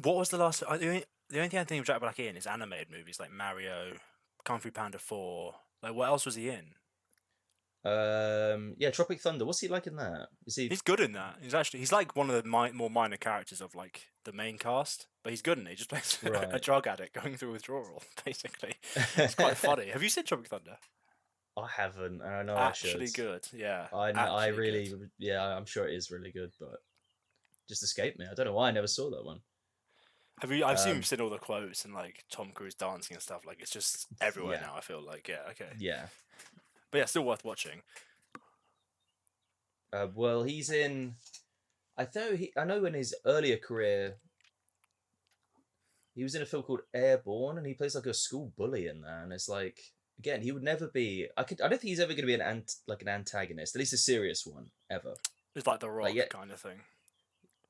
What was the last? The only thing I think of Jack Black in is animated movies like Mario, Kung Fu Panda 4. Like, what else was he in? Yeah, Tropic Thunder. What's he like in that? He's good in that. He's like one of the more minor characters of like the main cast, but he's good in it. He just plays a drug addict going through withdrawal, basically. It's quite funny. Have you seen Tropic Thunder? I haven't, and I know actually I should. Good. Yeah, I really good. Yeah, I'm sure it is really good, but just escaped me. I don't know why I never saw that one. Have you? I've seen all the quotes and like Tom Cruise dancing and stuff. Like, it's just everywhere now. I feel like, yeah, okay, yeah. But yeah, still worth watching. Well, he's in. I know in his earlier career, he was in a film called Airborne, and he plays like a school bully in there. And it's like, again, he would never be. I don't think he's ever going to be an antagonist, at least a serious one ever. It's like The Rock kind of thing.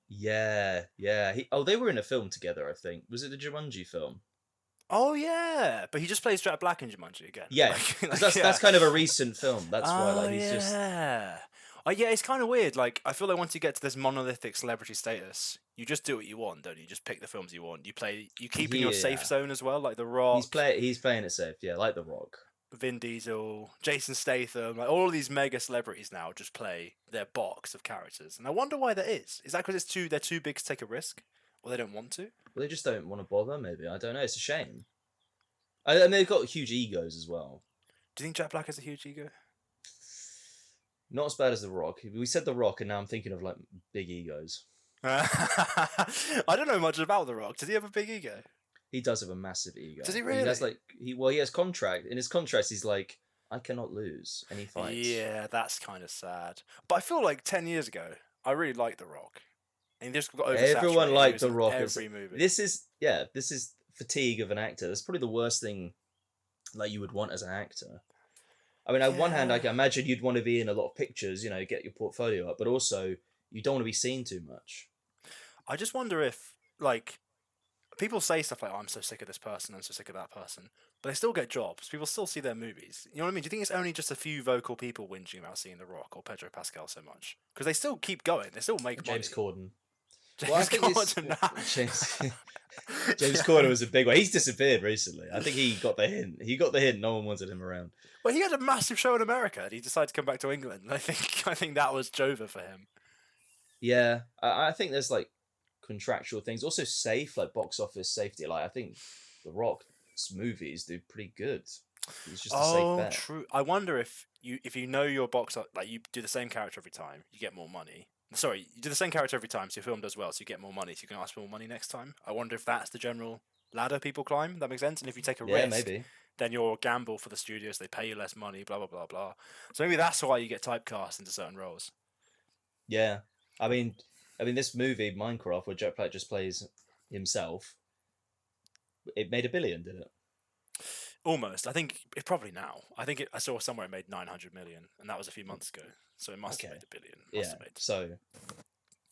Yeah. They were in a film together. I think, was it the Jumanji film? Oh yeah, but he just plays Jack Black in Jumanji again. Yeah, that's kind of a recent film. That's why he's just. Yeah, it's kind of weird. Like, I feel like once you get to this monolithic celebrity status, you just do what you want, don't you? You just pick the films you want. You keep in your safe zone as well, like The Rock. He's playing it safe, yeah, like The Rock. Vin Diesel, Jason Statham, like all of these mega celebrities now just play their box of characters, and I wonder why that is. Is that because they're too big to take a risk, or they don't want to? Well, they just don't want to bother. Maybe, I don't know. It's a shame. I mean, they've got huge egos as well. Do you think Jack Black has a huge ego? Not as bad as The Rock. We said The Rock, and now I'm thinking of like big egos. I don't know much about The Rock. Does he have a big ego? He does have a massive ego. Does he really? He has he has contract. In his contract, he's like, I cannot lose any fights. Yeah, that's kind of sad. But I feel like 10 years ago, I really liked The Rock. And he just got oversaturated. Everyone liked The Rock. Every movie. This is fatigue of an actor. That's probably the worst thing like you would want as an actor. I mean, on one hand, I can imagine you'd want to be in a lot of pictures, get your portfolio up, but also you don't want to be seen too much. I just wonder if, like, people say stuff like, "Oh, I'm so sick of this person, I'm so sick of that person," but they still get jobs. People still see their movies. You know what I mean? Do you think it's only just a few vocal people whinging about seeing The Rock or Pedro Pascal so much? Because they still keep going. They still make James money. Corden. James Corden was a big one. He's disappeared recently. I think he got the hint. No one wanted him around. Well, he had a massive show in America, and he decided to come back to England. I think that was Jova for him. Yeah, I think there's like contractual things, also safe, like box office safety. Like I think The Rock's movies do pretty good. It's just a safe bet. True. I wonder if you know your box, like you do the same character every time, you get more money. Sorry, you do the same character every time, so your film does well, so you get more money, so you can ask for more money next time. I wonder if that's the general ladder people climb. That makes sense. And if you take a risk, maybe then you're a gamble for the studios. They pay you less money, blah blah blah blah. So maybe that's why you get typecast into certain roles. Yeah, I mean, this movie Minecraft, where Jack Black just plays himself, it made $1 billion, did it? Almost. I think it probably now. I saw somewhere it made 900 million, and that was a few months ago. So it must have made $1 billion. Must have made. So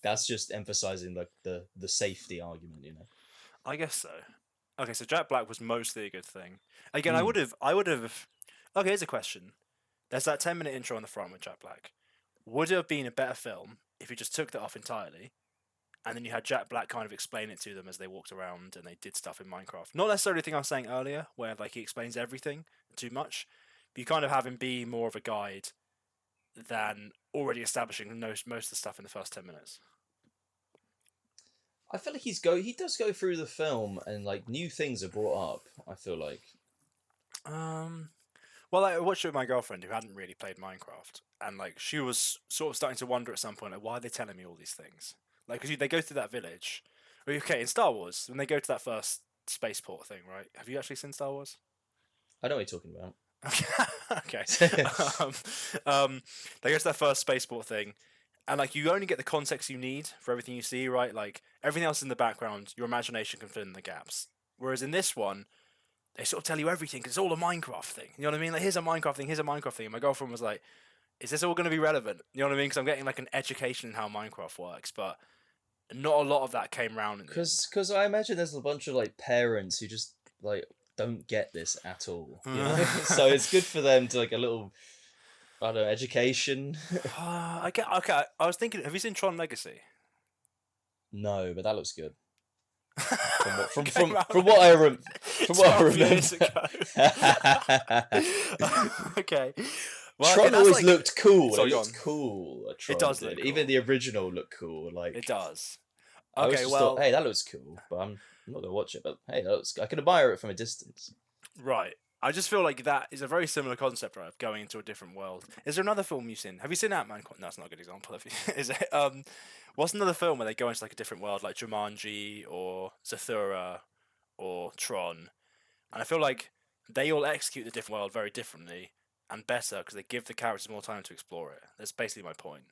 that's just emphasizing the safety argument, you know. I guess so. Okay, so Jack Black was mostly a good thing. Again, I would have. Okay, here's a question. There's that 10-minute intro on the front with Jack Black. Would it have been a better film if you just took that off entirely, and then you had Jack Black kind of explain it to them as they walked around and they did stuff in Minecraft? Not necessarily the thing I was saying earlier, where like he explains everything too much, but you kind of have him be more of a guide than already establishing most of the stuff in the first 10 minutes. I feel like he does go through the film and like new things are brought up. I feel like. Well, I watched it with my girlfriend who hadn't really played Minecraft, and like she was sort of starting to wonder at some point, like, why are they telling me all these things? Like, because they go through that village. Okay, in Star Wars, when they go to that first spaceport thing, right? Have you actually seen Star Wars? I know what you're talking about. Okay. They go to that first spaceport thing, and like you only get the context you need for everything you see, right? Like everything else in the background, your imagination can fill in the gaps. Whereas in this one, they sort of tell you everything because it's all a Minecraft thing. You know what I mean? Like here's a Minecraft thing, here's a Minecraft thing. And my girlfriend was like, "Is this all going to be relevant?" You know what I mean? Because I'm getting like an education in how Minecraft works, but not a lot of that came around. Because I imagine there's a bunch of like parents who just like don't get this at all. You know? So it's good for them to like a little, I don't know, education. Okay. I was thinking, have you seen Tron Legacy? No, but that looks good. From From what I remember. Okay. Well, Tron okay, always like... looked cool. Sorry, it looked cool. Tron it does did. look cool. Even the original looked cool. Like it does. I Okay, just well, thought, hey, that looks cool, but I'm not gonna watch it. But hey, I can admire it from a distance. right. I just feel like that is a very similar concept, right? Of going into a different world. Is there another film you've seen? Have you seen Ant-Man? No, that's not a good example. Is it? What's another film where they go into like a different world, like Jumanji or Zathura or Tron? And I feel like they all execute the different world very differently and better because they give the characters more time to explore it. That's basically my point.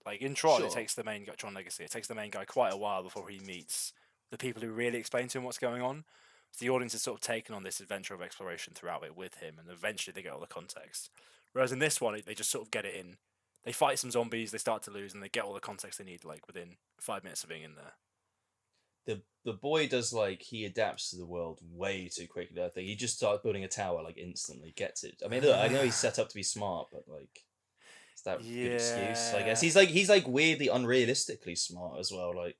Like in Tron, Sure. it takes the main guy, Tron Legacy, it takes the main guy quite a while before he meets the people who really explain to him what's going on. So the audience is sort of taken on this adventure of exploration throughout it with him, and eventually they get all the context. Whereas in this one, they just sort of get it in. They fight some zombies, they start to lose, and they get all the context they need like within 5 minutes of being in there. The boy does like he adapts to the world way too quickly. I think he just starts building a tower like instantly, gets it. I mean, look, I know he's set up to be smart, but like, is that a good excuse? I guess he's like weirdly unrealistically smart as well. Like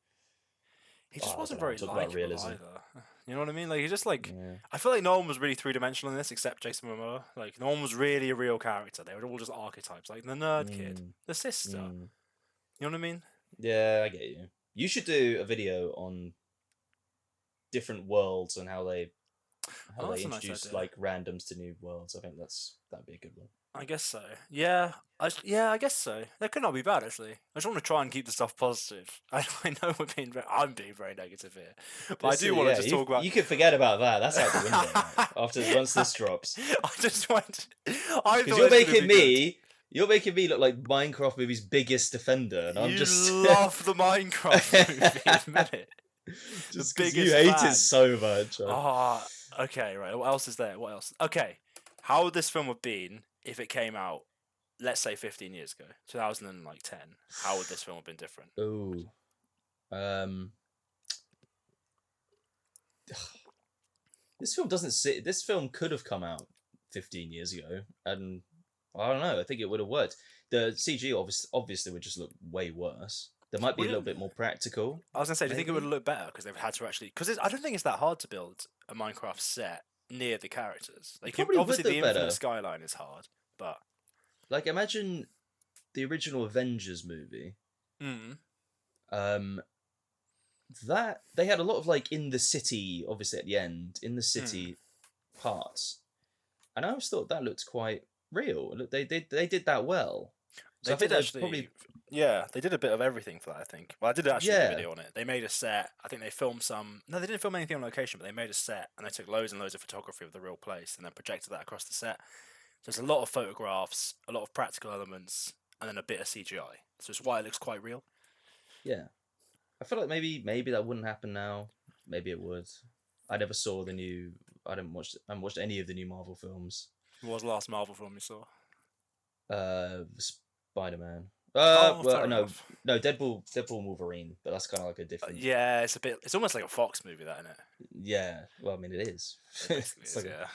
he just I wasn't don't know, very talk about likable realism. either. You know what I mean? Like he's just like Yeah. I feel like no one was really 3-dimensional in this except Jason Momoa. Like no one was really a real character. They were all just archetypes, like the nerd kid, the sister. You know what I mean? Yeah, I get you. You should do a video on different worlds and how they That's a nice introduce idea. like randoms to new worlds. I think that'd be a good one. I guess so. Yeah, I guess so. That could not be bad actually. I just want to try and keep the stuff positive. I know I'm being very negative here, but I do want to just talk about. You could forget about that. That's out the window mate, after once this drops. I just want. Because you're making me look like Minecraft movie's biggest defender, and I'm just love the Minecraft movie, admit it. Just because you hate it so much. Ah, okay, right. What else is there? What else? Okay, how would this film have been if it came out, let's say 15 years ago, 2010? How would this film have been different? Ooh, this film doesn't sit. This film could have come out 15 years ago, and I don't know. I think it would have worked. The CG obviously would just look way worse. There might be a little bit more practical. I was gonna say, do you think it would have looked better because they've had to actually? Because I don't think it's that hard to build a Minecraft set near the characters. Like obviously the infinite skyline is hard, but like imagine the original Avengers movie. That they had a lot of like in the city, obviously at the end, in the city parts, and I always thought that looked quite real. They did that well. So I think they'd probably. Yeah, they did a bit of everything for that, I think. Well, I did actually do a Yeah. video on it. They made a set. I think they filmed some. No, they didn't film anything on location, but they made a set and they took loads and loads of photography of the real place and then projected that across the set. So there's a lot of photographs, a lot of practical elements, and then a bit of CGI. So it's why it looks quite real. Yeah, I feel like maybe that wouldn't happen now. Maybe it would. I never saw the new. I haven't watched any of the new Marvel films. What was the last Marvel film you saw? Spider-Man. Fair Well, no, enough. Deadpool and Wolverine, but that's kind of like a different. Yeah, it's almost like a Fox movie, that, isn't it? Yeah, well, I mean, it is. It basically It's is, like yeah.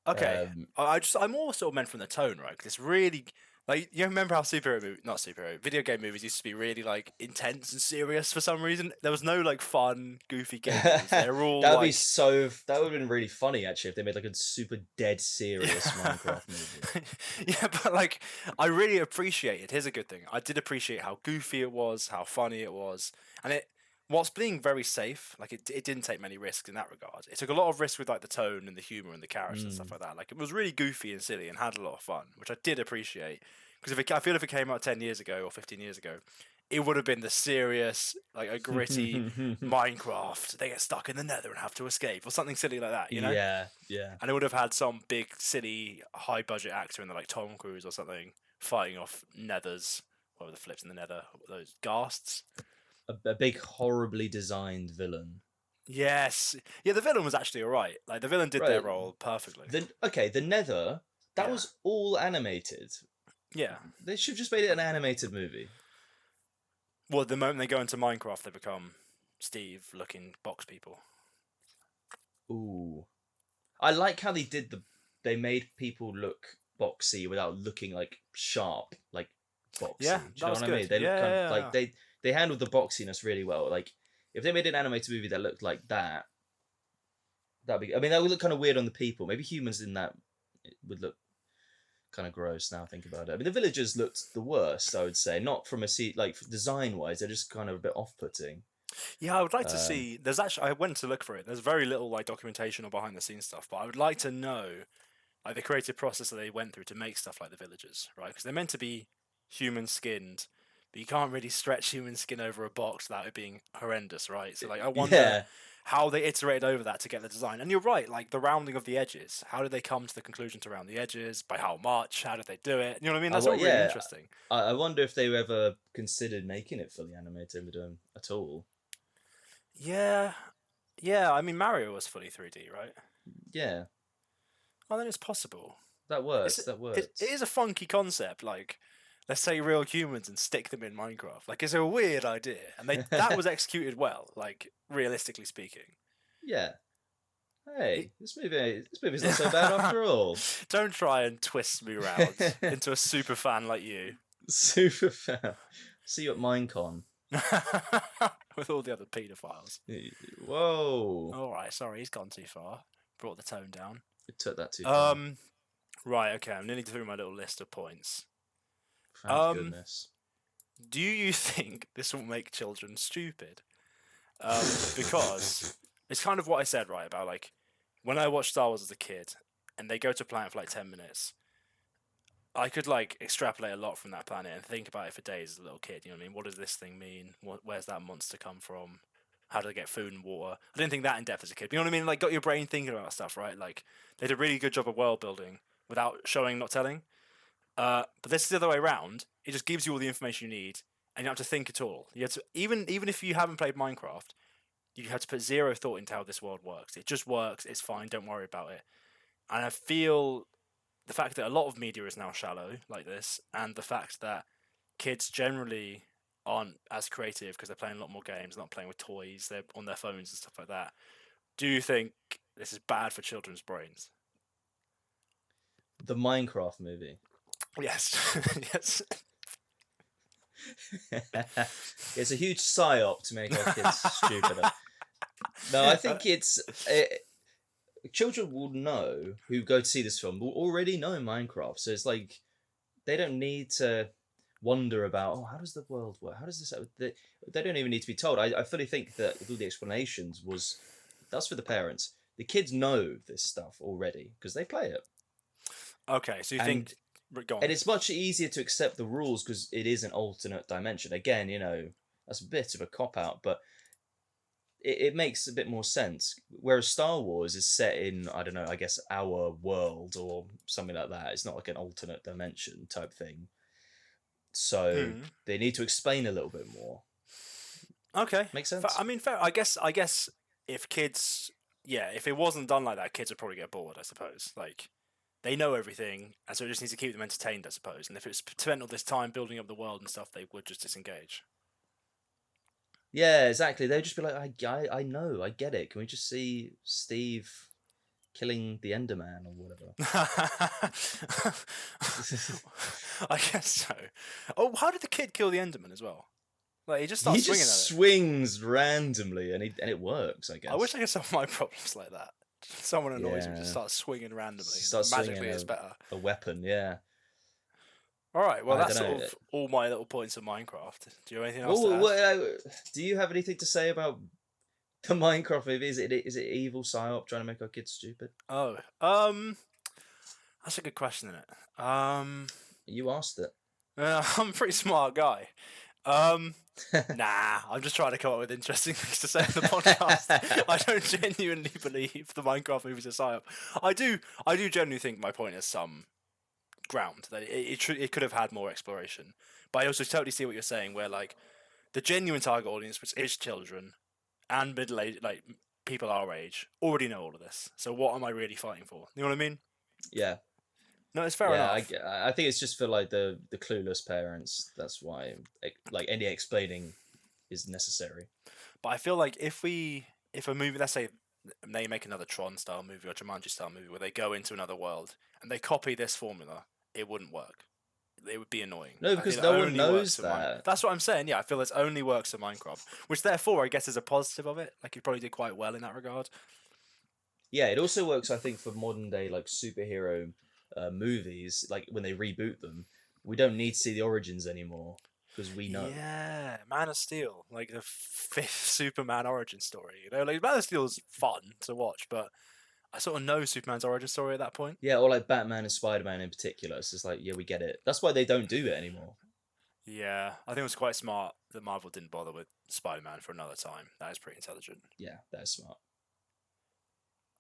Okay, Um, I'm more sort of meant from the tone, right? Because it's really like, you remember how video game movies used to be really like intense and serious for some reason. There was no like fun, goofy games. They're all that would be like that would have been really funny actually if they made like a super dead serious Minecraft movie. Yeah, but like I really appreciated. Here's a good thing. I did appreciate how goofy it was, how funny it was, and whilst being very safe, like it didn't take many risks in that regard. It took a lot of risks with like the tone and the humor and the characters and stuff like that. Like it was really goofy and silly and had a lot of fun, which I did appreciate. Because I feel if it came out 10 years ago or 15 years ago, it would have been the serious, like a gritty Minecraft. They get stuck in the Nether and have to escape, or something silly like that, you know? Yeah. And it would have had some big, silly, high budget actor in there, like Tom Cruise or something, fighting off Nethers. What were the flips in the Nether? Those ghasts. A big horribly designed villain. Yes. Yeah, the villain was actually alright. Like, the villain did their role perfectly. The Nether, that Yeah. was all animated. Yeah. They should have just made it an animated movie. Well, the moment they go into Minecraft, they become Steve-looking box people. Ooh. I like how they made people look boxy without looking like sharp, like boxy. Yeah, Do you that know was what I mean? good. They look Yeah. like they handled the boxiness really well. Like if they made an animated movie that looked like that, that would look kind of weird on the people. Maybe humans in that would look kind of gross now. Think about it. I mean, the villagers looked the worst. I would say, not from like design wise, they're just kind of a bit off putting. Yeah, I would like to see. There's actually, I went to look for it. There's very little like documentation or behind the scenes stuff, but I would like to know like the creative process that they went through to make stuff like the villagers, right? Because they're meant to be human skinned, but you can't really stretch human skin over a box without it being horrendous, right? So like, I wonder how they iterated over that to get the design. And you're right, like the rounding of the edges. How did they come to the conclusion to round the edges? By how much? How did they do it? You know what I mean? That's all really interesting. I wonder if they ever considered making it fully animated at all. Yeah. I mean, Mario was fully 3D, right? Yeah. Oh, then it's possible. That works. It is a funky concept. Like, let's say real humans and stick them in Minecraft. Like, it's a weird idea, and that was executed well. Like, realistically speaking. Yeah. Hey, this movie's not so bad after all. Don't try and twist me around into a super fan like you. Super fan. See you at Minecon. With all the other paedophiles. Whoa. All right, sorry, he's gone too far. Brought the tone down. It took that too far. Right, okay, I'm nearly through my little list of points. Thank goodness. Do you think this will make children stupid? Because it's kind of what I said, right, about like when I watched Star Wars as a kid and they go to a planet for like 10 minutes, I could like extrapolate a lot from that planet and think about it for days as a little kid. You know what I mean? What does this thing mean? Where's that monster come from? How do they get food and water? I didn't think that in depth as a kid. But you know what I mean? Like, got your brain thinking about stuff, right? Like, they did a really good job of world building without showing, not telling. But this is the other way around. It just gives you all the information you need, and you don't have to think at all. You have to, even if you haven't played Minecraft, you have to put zero thought into how this world works. It just works. It's fine. Don't worry about it. And I feel the fact that a lot of media is now shallow like this, and the fact that kids generally aren't as creative because they're playing a lot more games, not playing with toys, they're on their phones and stuff like that. Do you think this is bad for children's brains? The Minecraft movie. Yes. Yes. It's a huge psyop to make our kids stupider. No, I think children will know, who go to see this film, will already know Minecraft. So it's like, they don't need to wonder about, how does the world work? How does this... They don't even need to be told. I fully think that with all the explanations that's for the parents. The kids know this stuff already because they play it. Okay, so you think Go on. And it's much easier to accept the rules because it is an alternate dimension. Again, that's a bit of a cop out, but it makes a bit more sense. Whereas Star Wars is set in, I don't know, I guess our world or something like that. It's not like an alternate dimension type thing. So they need to explain a little bit more. Okay. Makes sense? I mean, fair. I guess if kids, if it wasn't done like that, kids would probably get bored, I suppose. Like, they know everything, and so it just needs to keep them entertained, I suppose. And if it's spent all this time building up the world and stuff, they would just disengage. Yeah, exactly. They'd just be like, I know, I get it. Can we just see Steve killing the Enderman or whatever? I guess so. Oh, how did the kid kill the Enderman as well? Like, he just starts He swinging just at it. swings randomly, and it works, I guess. I wish I could solve my problems like that. Someone annoys me, Yeah. just starts swinging randomly. Starts Magically, swinging it's better. a weapon, yeah. All right, well, I that's dunno. sort of all my little points of Minecraft. Do you have anything else Oh, to add? do you have anything to say about the Minecraft movie? Is it evil psyop trying to make our kids stupid? Oh, that's a good question, isn't it? You asked it. I'm a pretty smart guy. Nah, I'm just trying to come up with interesting things to say on the podcast. I don't genuinely believe the Minecraft movie's a psyop. I do genuinely think my point has some ground that it could have had more exploration. But I also totally see what you're saying, where like the genuine target audience, which is children and middle-aged, like people our age, already know all of this. So what am I really fighting for? You know what I mean? Yeah. No, it's fair enough. I think it's just for like the clueless parents. That's why like any explaining is necessary. But I feel like if a movie, let's say they make another Tron style movie or Jumanji style movie where they go into another world and they copy this formula, it wouldn't work. It would be annoying. No, because no one knows that. That's what I'm saying. Yeah, I feel it only works for Minecraft, which therefore I guess is a positive of it. Like, it probably did quite well in that regard. Yeah, it also works, I think, for modern day like superhero movies. Like when they reboot them, we don't need to see the origins anymore because we know. Yeah, Man of Steel, like the fifth Superman origin story. Like Man of Steel's fun to watch, but I sort of know Superman's origin story at that point. Yeah, or like Batman and Spider-Man in particular. It's just like, yeah, we get it. That's why they don't do it anymore. Yeah, I think it was quite smart that Marvel didn't bother with Spider-Man for another time. That is pretty intelligent. Yeah, that's smart.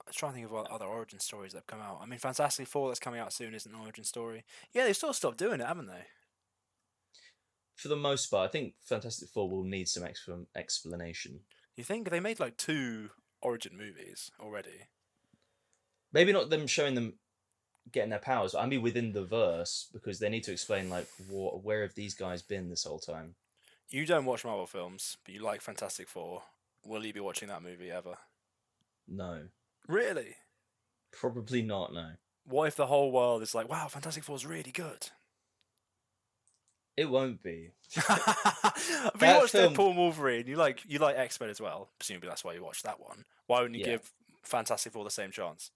I was trying to think of what other origin stories that have come out. I mean, Fantastic Four that's coming out soon is an origin story. Yeah, they've sort of stopped doing it, haven't they? For the most part, I think Fantastic Four will need some explanation. You think they made like 2 origin movies already? Maybe not them showing them getting their powers, but I mean within the verse, because they need to explain like where have these guys been this whole time. You don't watch Marvel films, but you like Fantastic Four. Will you be watching that movie ever? No. Really? Probably not, no. What if the whole world is like, wow, Fantastic Four's really good? It won't be. But you watched Deadpool and Wolverine, you like X-Men as well. Presumably that's why you watched that one. Why wouldn't you give Fantastic Four the same chance?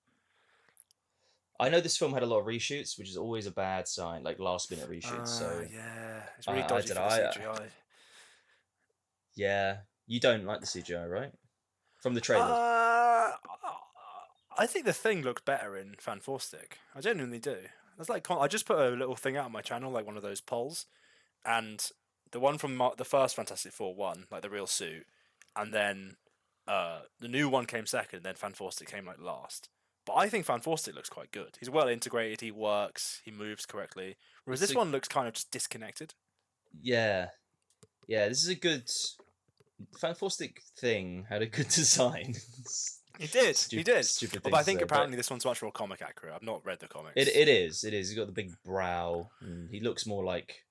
I know this film had a lot of reshoots, which is always a bad sign, like last minute reshoots. So yeah, it's really dodgy for the CGI. Yeah, you don't like the CGI, right? From the trailer. I think the Thing looked better in Fantastic. I genuinely do. That's like, I just put a little thing out on my channel, like one of those polls, and the one from the first Fantastic Four won, like the real suit, and then the new one came second, then Fantastic came like last. But I think Fantastic looks quite good. He's well integrated, he works, he moves correctly. Whereas this one looks kind of just disconnected. Yeah. Yeah, this is a good... Fantastic Thing had a good design. He did. Stupid but I think apparently this one's much more comic accurate. I've not read the comics. It is. He's got the big brow. And he looks more like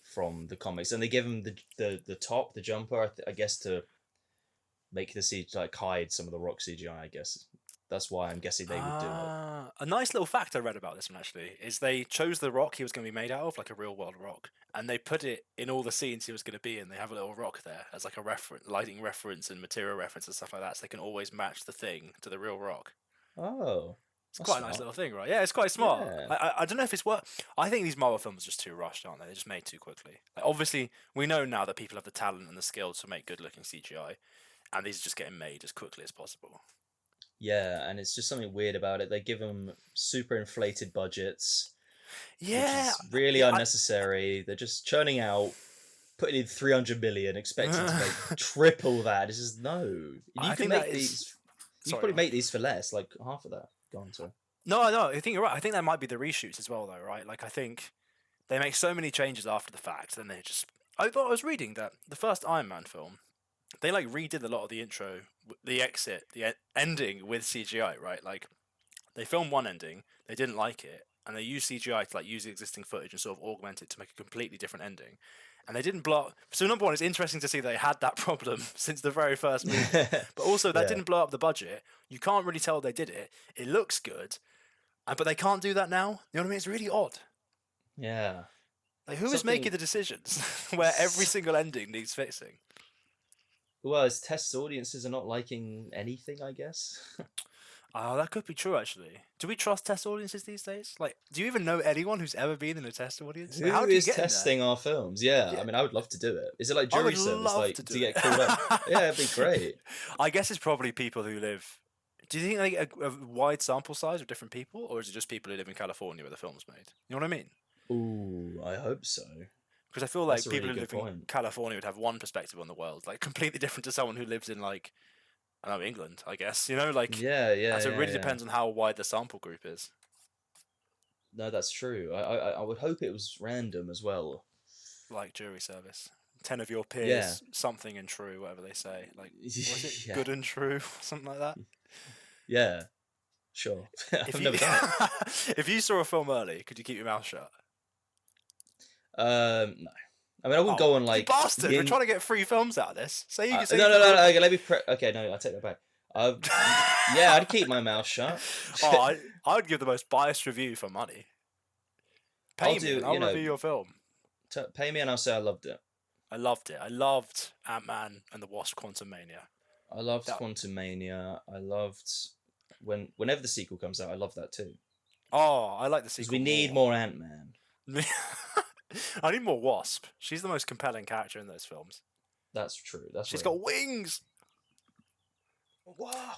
from the comics. And they give him the top, the jumper, I guess, to make the CGI, like hide some of the rock CGI, I guess. That's why I'm guessing they would do it. A nice little fact I read about this one, actually, is they chose the rock he was going to be made out of, like a real world rock, and they put it in all the scenes he was going to be in. They have a little rock there as like a reference, lighting reference and material reference and stuff like that, so they can always match the Thing to the real rock. Oh. It's quite a nice little thing, right? Yeah, it's quite smart. Yeah. I don't know if it's I think these Marvel films are just too rushed, aren't they? They're just made too quickly. Like, obviously, we know now that people have the talent and the skill to make good-looking CGI, and these are just getting made as quickly as possible. Yeah, and it's just something weird about it. They give them super inflated budgets. Yeah, which is really unnecessary. They're just churning out, putting in 300 million, expecting to make triple that. It's just no. I You can think make that is. these. You Sorry, could probably go on. make these for less, like half of that. Go on, sorry. No, I think you're right. I think that might be the reshoots as well, though, right? Like, I think they make so many changes after the fact, then they just. I thought I was reading that the first Iron Man film, they like redid a lot of the intro, the exit, the ending with CGI, right? Like, they filmed one ending, they didn't like it, and they used CGI to like use the existing footage and sort of augment it to make a completely different ending. And they didn't blow. So number one, it's interesting to see they had that problem since the very first movie, but also that Yeah. didn't blow up the budget. You can't really tell they did it. It looks good, but they can't do that now. You know what I mean? It's really odd. Yeah. Like, who is Something- making the decisions where every single ending needs fixing? Well, as test audiences are not liking anything, I guess. Oh, that could be true, actually. Do we trust test audiences these days? Like, do you even know anyone who's ever been in a test audience? Like, Who do you is get in there? testing our films? Yeah, Yeah. I mean, I would love to do it. Is it like I jury would service, love like to to, do get it. called up? Yeah, it'd be great. I guess it's probably people who live. Do you think they get a wide sample size of different people, or is it just people who live in California where the film's made? You know what I mean? Ooh, I hope so. Because I feel like That's a people really who live good in point. California would have one perspective on the world, like completely different to someone who lives in like, I don't know, England. I guess, you know, like Yeah, yeah. and so it yeah, really yeah. depends on how wide the sample group is. No, that's true. I would hope it was random as well. Like jury service. 10 of your peers, Yeah. something and true, whatever they say. Like, was it Yeah. good and true? Something like that. Yeah, sure. I've If you, never done it. if you saw a film early, could you keep your mouth shut? No. I mean, I wouldn't go on like. You bastard! We're in- trying to get free films out of this. Say you can say no. Okay, let me. Okay, no, I take that back. Yeah, I'd keep my mouth shut. Oh, I would give the most biased review for money. Pay I'll me, do, and I'll you know- review your film. Pay me and I'll say I loved it. I loved it. I loved Ant-Man and the Wasp: Quantumania. I loved That- Quantumania. I loved whenever the sequel comes out. I love that too. Oh, I like the Because sequel. we need more Ant-Man. I need more Wasp. She's the most compelling character in those films. That's true. That's She's real. got wings. Wow.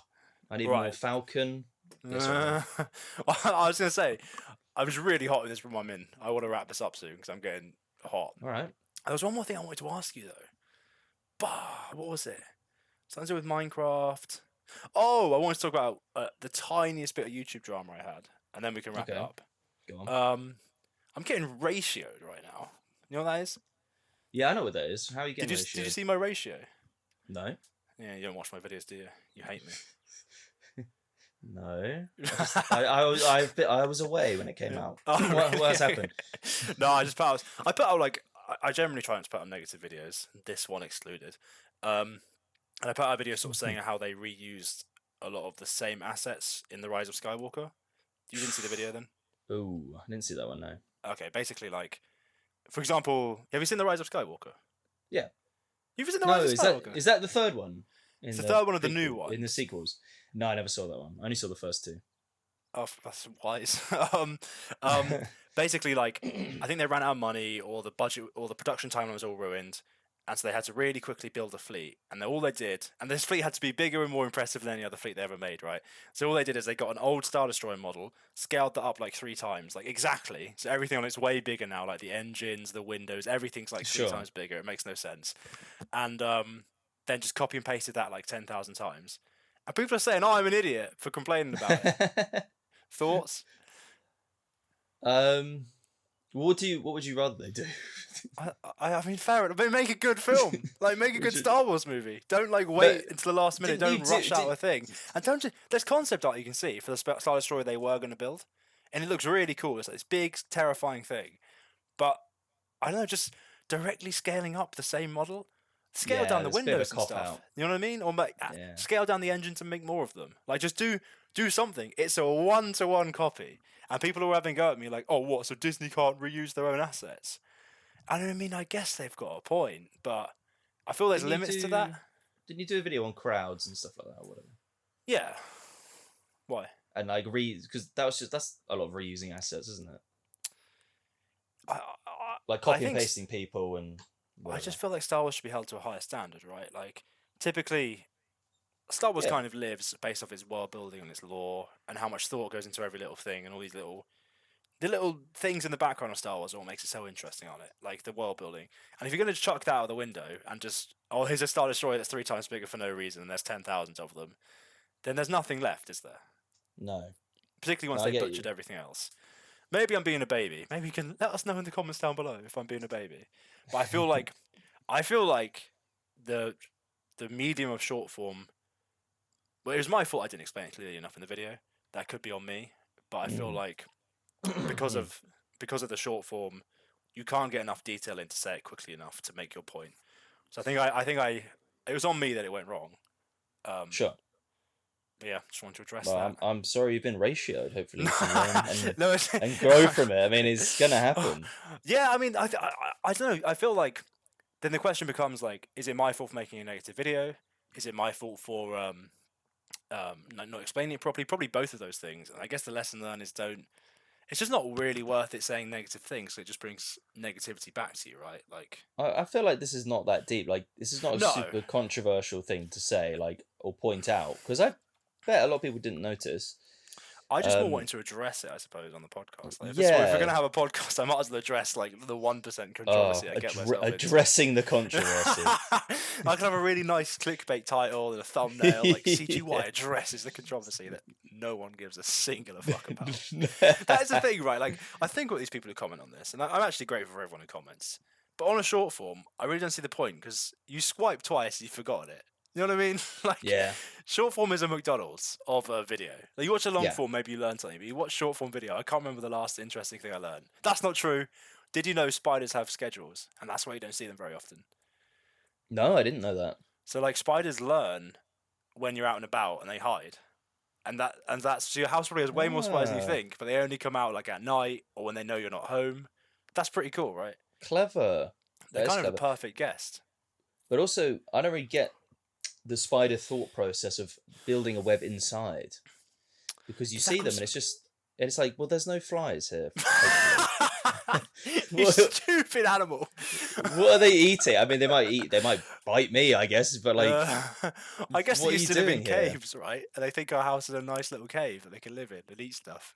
I need Right. more Falcon. Yes, I was gonna say, I was really hot with this room I'm in. I want to wrap this up soon because I'm getting hot. All right. There was one more thing I wanted to ask you though. Bah, what was it? Something to do with Minecraft. Oh, I wanted to talk about the tiniest bit of YouTube drama I had, and then we can wrap it Okay. up. Go on. I'm getting ratioed right now. You know what that is? Yeah, I know what that is. How are you Did getting you did you see my ratio? No. Yeah, you don't watch my videos, do you? You hate me. No. I was away when it came out. Oh, What really? has happened? No, I just put out. I put out like I generally try not to put out negative videos. This one excluded. And I put out a video sort of saying how they reused a lot of the same assets in the Rise of Skywalker. You didn't see the video then? Ooh, I didn't see that one. No. Okay, basically like, for example, have you seen the Rise of Skywalker? Yeah. You've seen the No, Rise is of Skywalker? that the third one? It's the third one of the prequel- new one. in the sequels. No, I never saw that one. I only saw the first two. Oh, that's wise. Basically, like, I think they ran out of money, or the budget, or the production timeline was all ruined, and so they had to really quickly build a fleet. And all they did, and this fleet had to be bigger and more impressive than any other fleet they ever made, right? So all they did is they got an old Star Destroyer model, scaled that up like 3 times, like exactly. So everything on it's way bigger now, like the engines, the windows, everything's like 3 Sure. times bigger. It makes no sense. And then just copy and pasted that like 10,000 times. And people are saying, "Oh, I'm an idiot for complaining about it." Thoughts? What would you rather they do? I mean, fair enough. But make a good film. Like, make a good Star Wars movie. Don't like wait until the last minute. didn't you Don't rush out did- a thing. And don't just, there's concept art you can see for the Star Destroyer they were going to build, and it looks really cool. It's like this big, terrifying thing. But I don't know, just directly scaling up the same model, scale Yeah, down the it's a bit of a windows and stuff. cop-out. You know what I mean? Or make, Yeah. scale down the engines and make more of them. Like, just do something. It's a 1-to-1 copy. And people are having a go at me like, "Oh, what? So Disney can't reuse their own assets?" I mean, I guess they've got a point, but I feel there's Didn't you limits to that. Didn't you do a video on crowds and stuff like that or whatever? Yeah. Why? And like because that's a lot of reusing assets, isn't it? Like copy and think pasting people and. I Whatever. just feel like Star Wars should be held to a higher standard, right? Like, typically, Star Wars Yeah. kind of lives based off its world building and its lore and how much thought goes into every little thing and all these little the little things in the background of Star Wars are what makes it so interesting on it, like the world building. And if you're going to chuck that out of the window and just, oh, here's a Star Destroyer that's 3 times bigger for no reason, and there's 10,000 of them, then there's nothing left, is there? No. Particularly once No, I they get butchered you. everything else. Maybe I'm being a baby. Maybe you can let us know in the comments down below if I'm being a baby. But I feel like the medium of short form. Well, it was my fault I didn't explain it clearly enough in the video. That could be on me. But I feel like because of the short form, you can't get enough detail in to say it quickly enough to make your point. So I think it was on me that it went wrong. Sure. Yeah, just want to address Well, that. I'm sorry you've been ratioed. Hopefully you can learn No, and grow from it. I mean, it's gonna happen. Yeah, I mean, I don't know. I feel like then the question becomes like, is it my fault for making a negative video? Is it my fault for not explaining it properly? Probably both of those things. And I guess the lesson learned is don't. It's just not really worth it saying negative things. So it just brings negativity back to you, right? Like, I feel like this is not that deep. Like, this is not a No. super controversial thing to say, like, or point out, because I bet a lot of people didn't notice. I just more wanted to address it, I suppose, on the podcast. Like, if Yeah. we're gonna have a podcast, I might as well address like the 1% controversy I get myself into. Addressing the controversy. I could have a really nice clickbait title and a thumbnail, like CGY addresses the controversy that no one gives a singular fuck about. That is the thing, right? Like, I think what these people who comment on this, and I'm actually grateful for everyone who comments, but on a short form, I really don't see the point because you swipe twice, you've forgotten it. You know what I mean? Like, Yeah. short form is a McDonald's of a video. Like, you watch a long Yeah. form, maybe you learn something, but you watch short form video. I can't remember the last interesting thing I learned. That's not true. Did you know spiders have schedules, and that's why you don't see them very often? No, I didn't know that. So like spiders learn when you're out and about, and they hide, and that's so your house probably has way more spiders than you Ah. think, but they only come out like at night or when they know you're not home. That's pretty cool, right? Clever. They're That is kind of clever. a perfect guest. But also, I don't really get the spider thought process of building a web inside, because you see them and it's like, well, there's no flies here. You stupid animal. What are they eating? I mean, they might bite me, I guess, but like, I guess what they are used you to live in doing here? caves, right? And they think our house is a nice little cave that they can live in and eat stuff.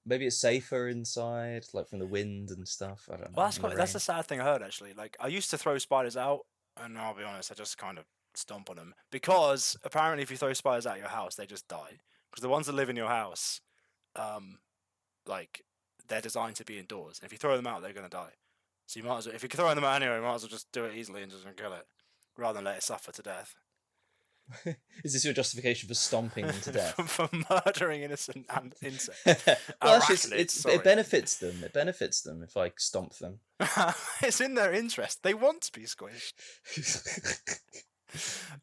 maybe it's safer inside, like from the wind and stuff. I don't know. Well, and the that's the rain. sad thing I heard actually. Like, I used to throw spiders out, and I'll be honest, I just kind of stomp on them because apparently if you throw spiders out of your house, they just die. Because the ones that live in your house, like, they're designed to be indoors. And if you throw them out, they're gonna die. So you might as well, if you're throwing them out anyway, you might as well just do it easily and just kill it, rather than let it suffer to death. Is this your justification for stomping them to death? for murdering innocent insects. Well, actually, Arachnids, sorry. it benefits them. It benefits them if I stomp them. It's in their interest. They want to be squished.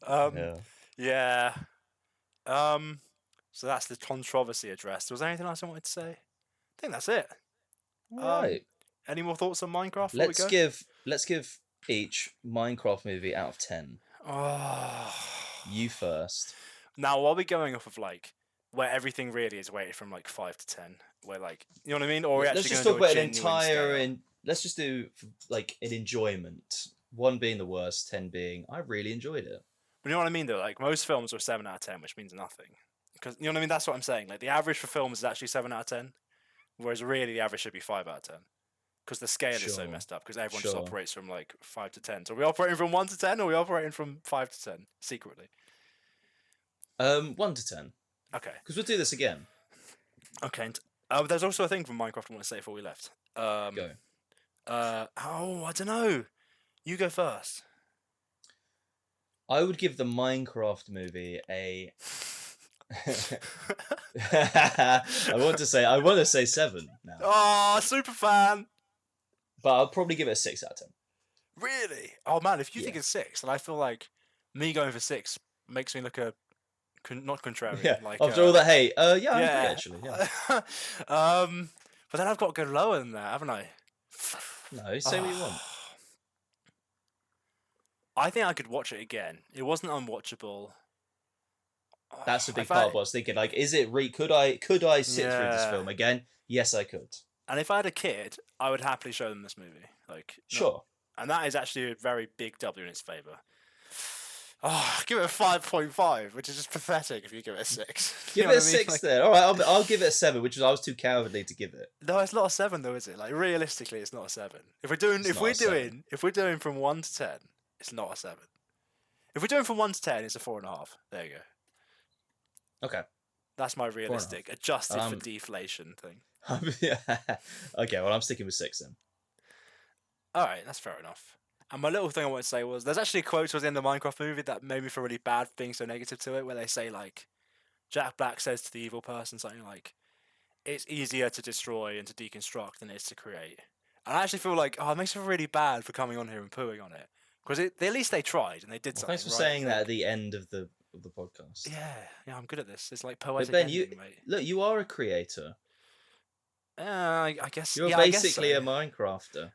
Yeah. Yeah. So that's the controversy addressed. Was there anything else I wanted to say? I think that's it. All right. Any more thoughts on Minecraft? Before Let's we go? let's give each Minecraft movie out of 10. Oh. You first. Now, are we going off of like where everything really is weighted from like 5 to 10? Where like, you know what I mean? Or are we Let's actually just going talk to do about a an genuine entire. scale? Let's just do like an enjoyment. 1 being the worst, 10 being I really enjoyed it. But you know what I mean though? Like, most films are 7 out of 10, which means nothing. Because, you know what I mean? That's what I'm saying. Like, the average for films is actually 7 out of 10, whereas really the average should be 5 out of 10. Because the scale is so Sure. messed up. Because everyone just Sure. operates from like 5 to 10. So are we operating from 1 to 10, or are we operating from 5 to 10 secretly? 1 to 10. Okay. Because we'll do this again. Okay. There's also a thing from Minecraft I want to say before we left. Go. I don't know. You go first. I would give the Minecraft movie a. I want to say 7 now, Oh, super fan. but I'll probably give it a 6 out of 10. Really? Oh man, if you think Yeah. it's 6, then I feel like me going for 6 makes me look not contrarian. Yeah. Like, After all that hate, I agree yeah. actually. Yeah. But then I've got to go lower than that, haven't I? No, say what you want. I think I could watch it again. It wasn't unwatchable. That's a big If part I- of what I was thinking. Like, is it could I sit through this Yeah. film again? Yes, I could. And if I had a kid, I would happily show them this movie. Like, Sure. And that is actually a very big W in its favour. Oh, give it a 5.5, which is just pathetic if you give it a 6. Give it a 6 then. All right, I'll give it a 7, which I was too cowardly to give it. No, it's not a 7 though, is it? Like realistically, it's not a 7. If we're doing from 1 to 10, it's not a 7. If we're doing from 1 to 10, it's a 4.5. There you go. Okay. That's my realistic, adjusted for deflation thing. Okay, well, I'm sticking with 6 then. All right, that's fair enough. And my little thing I want to say was, there's actually a quote towards the end of the Minecraft movie that made me feel really bad for being so negative to it, where they say, like, Jack Black says to the evil person something like, it's easier to destroy and to deconstruct than it is to create. And I actually feel like, it makes me feel really bad for coming on here and pooing on it. Because at least they tried and they did something. Thanks for saying that at the end of the podcast. Yeah, I'm good at this. It's like poetic Ben, ending, mate. Look, you are a creator. I guess you're basically a Minecrafter.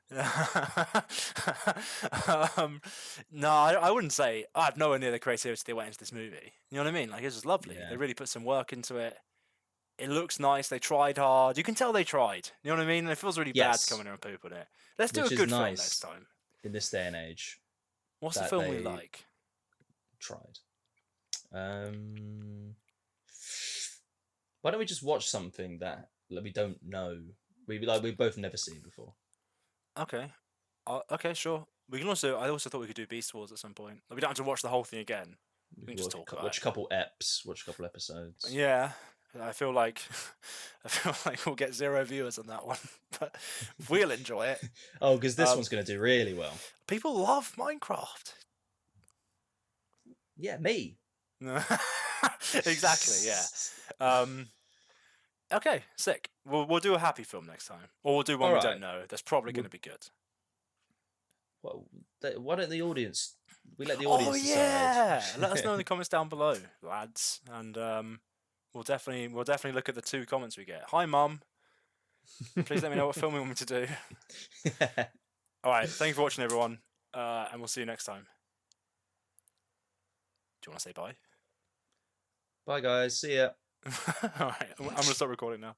No, I wouldn't say I have nowhere near the creativity they went into this movie. You know what I mean? Like, it was lovely. Yeah. They really put some work into it. It looks nice. They tried hard. You can tell they tried. You know what I mean? And it feels really bad to come in here and poop on it. Let's do a good film next time. In this day and age. What's the film we like? Tried. Why don't we just watch something that we don't know? We've both never seen before. Okay. Okay, sure. We can also. I also thought we could do Beast Wars at some point. Like, we don't have to watch the whole thing again. We can just talk about watch a couple eps. Watch a couple episodes. Yeah. I feel like we'll get 0 viewers on that one, but we'll enjoy it. Oh, because this one's going to do really well. People love Minecraft. Yeah, me. Exactly. Yeah. Okay, sick. We'll do a happy film next time, or we'll do one we don't know. That's probably going to be good. Well, why don't the audience? We let the audience decide. Yeah. Let us know in the comments down below, lads, and we'll definitely look at the 2 comments we get. Hi, Mum. Please let me know what film you want me to do. All right. Thank you for watching, everyone, and we'll see you next time. Do you want to say bye? Bye, guys. See ya. All right. I'm gonna stop recording now.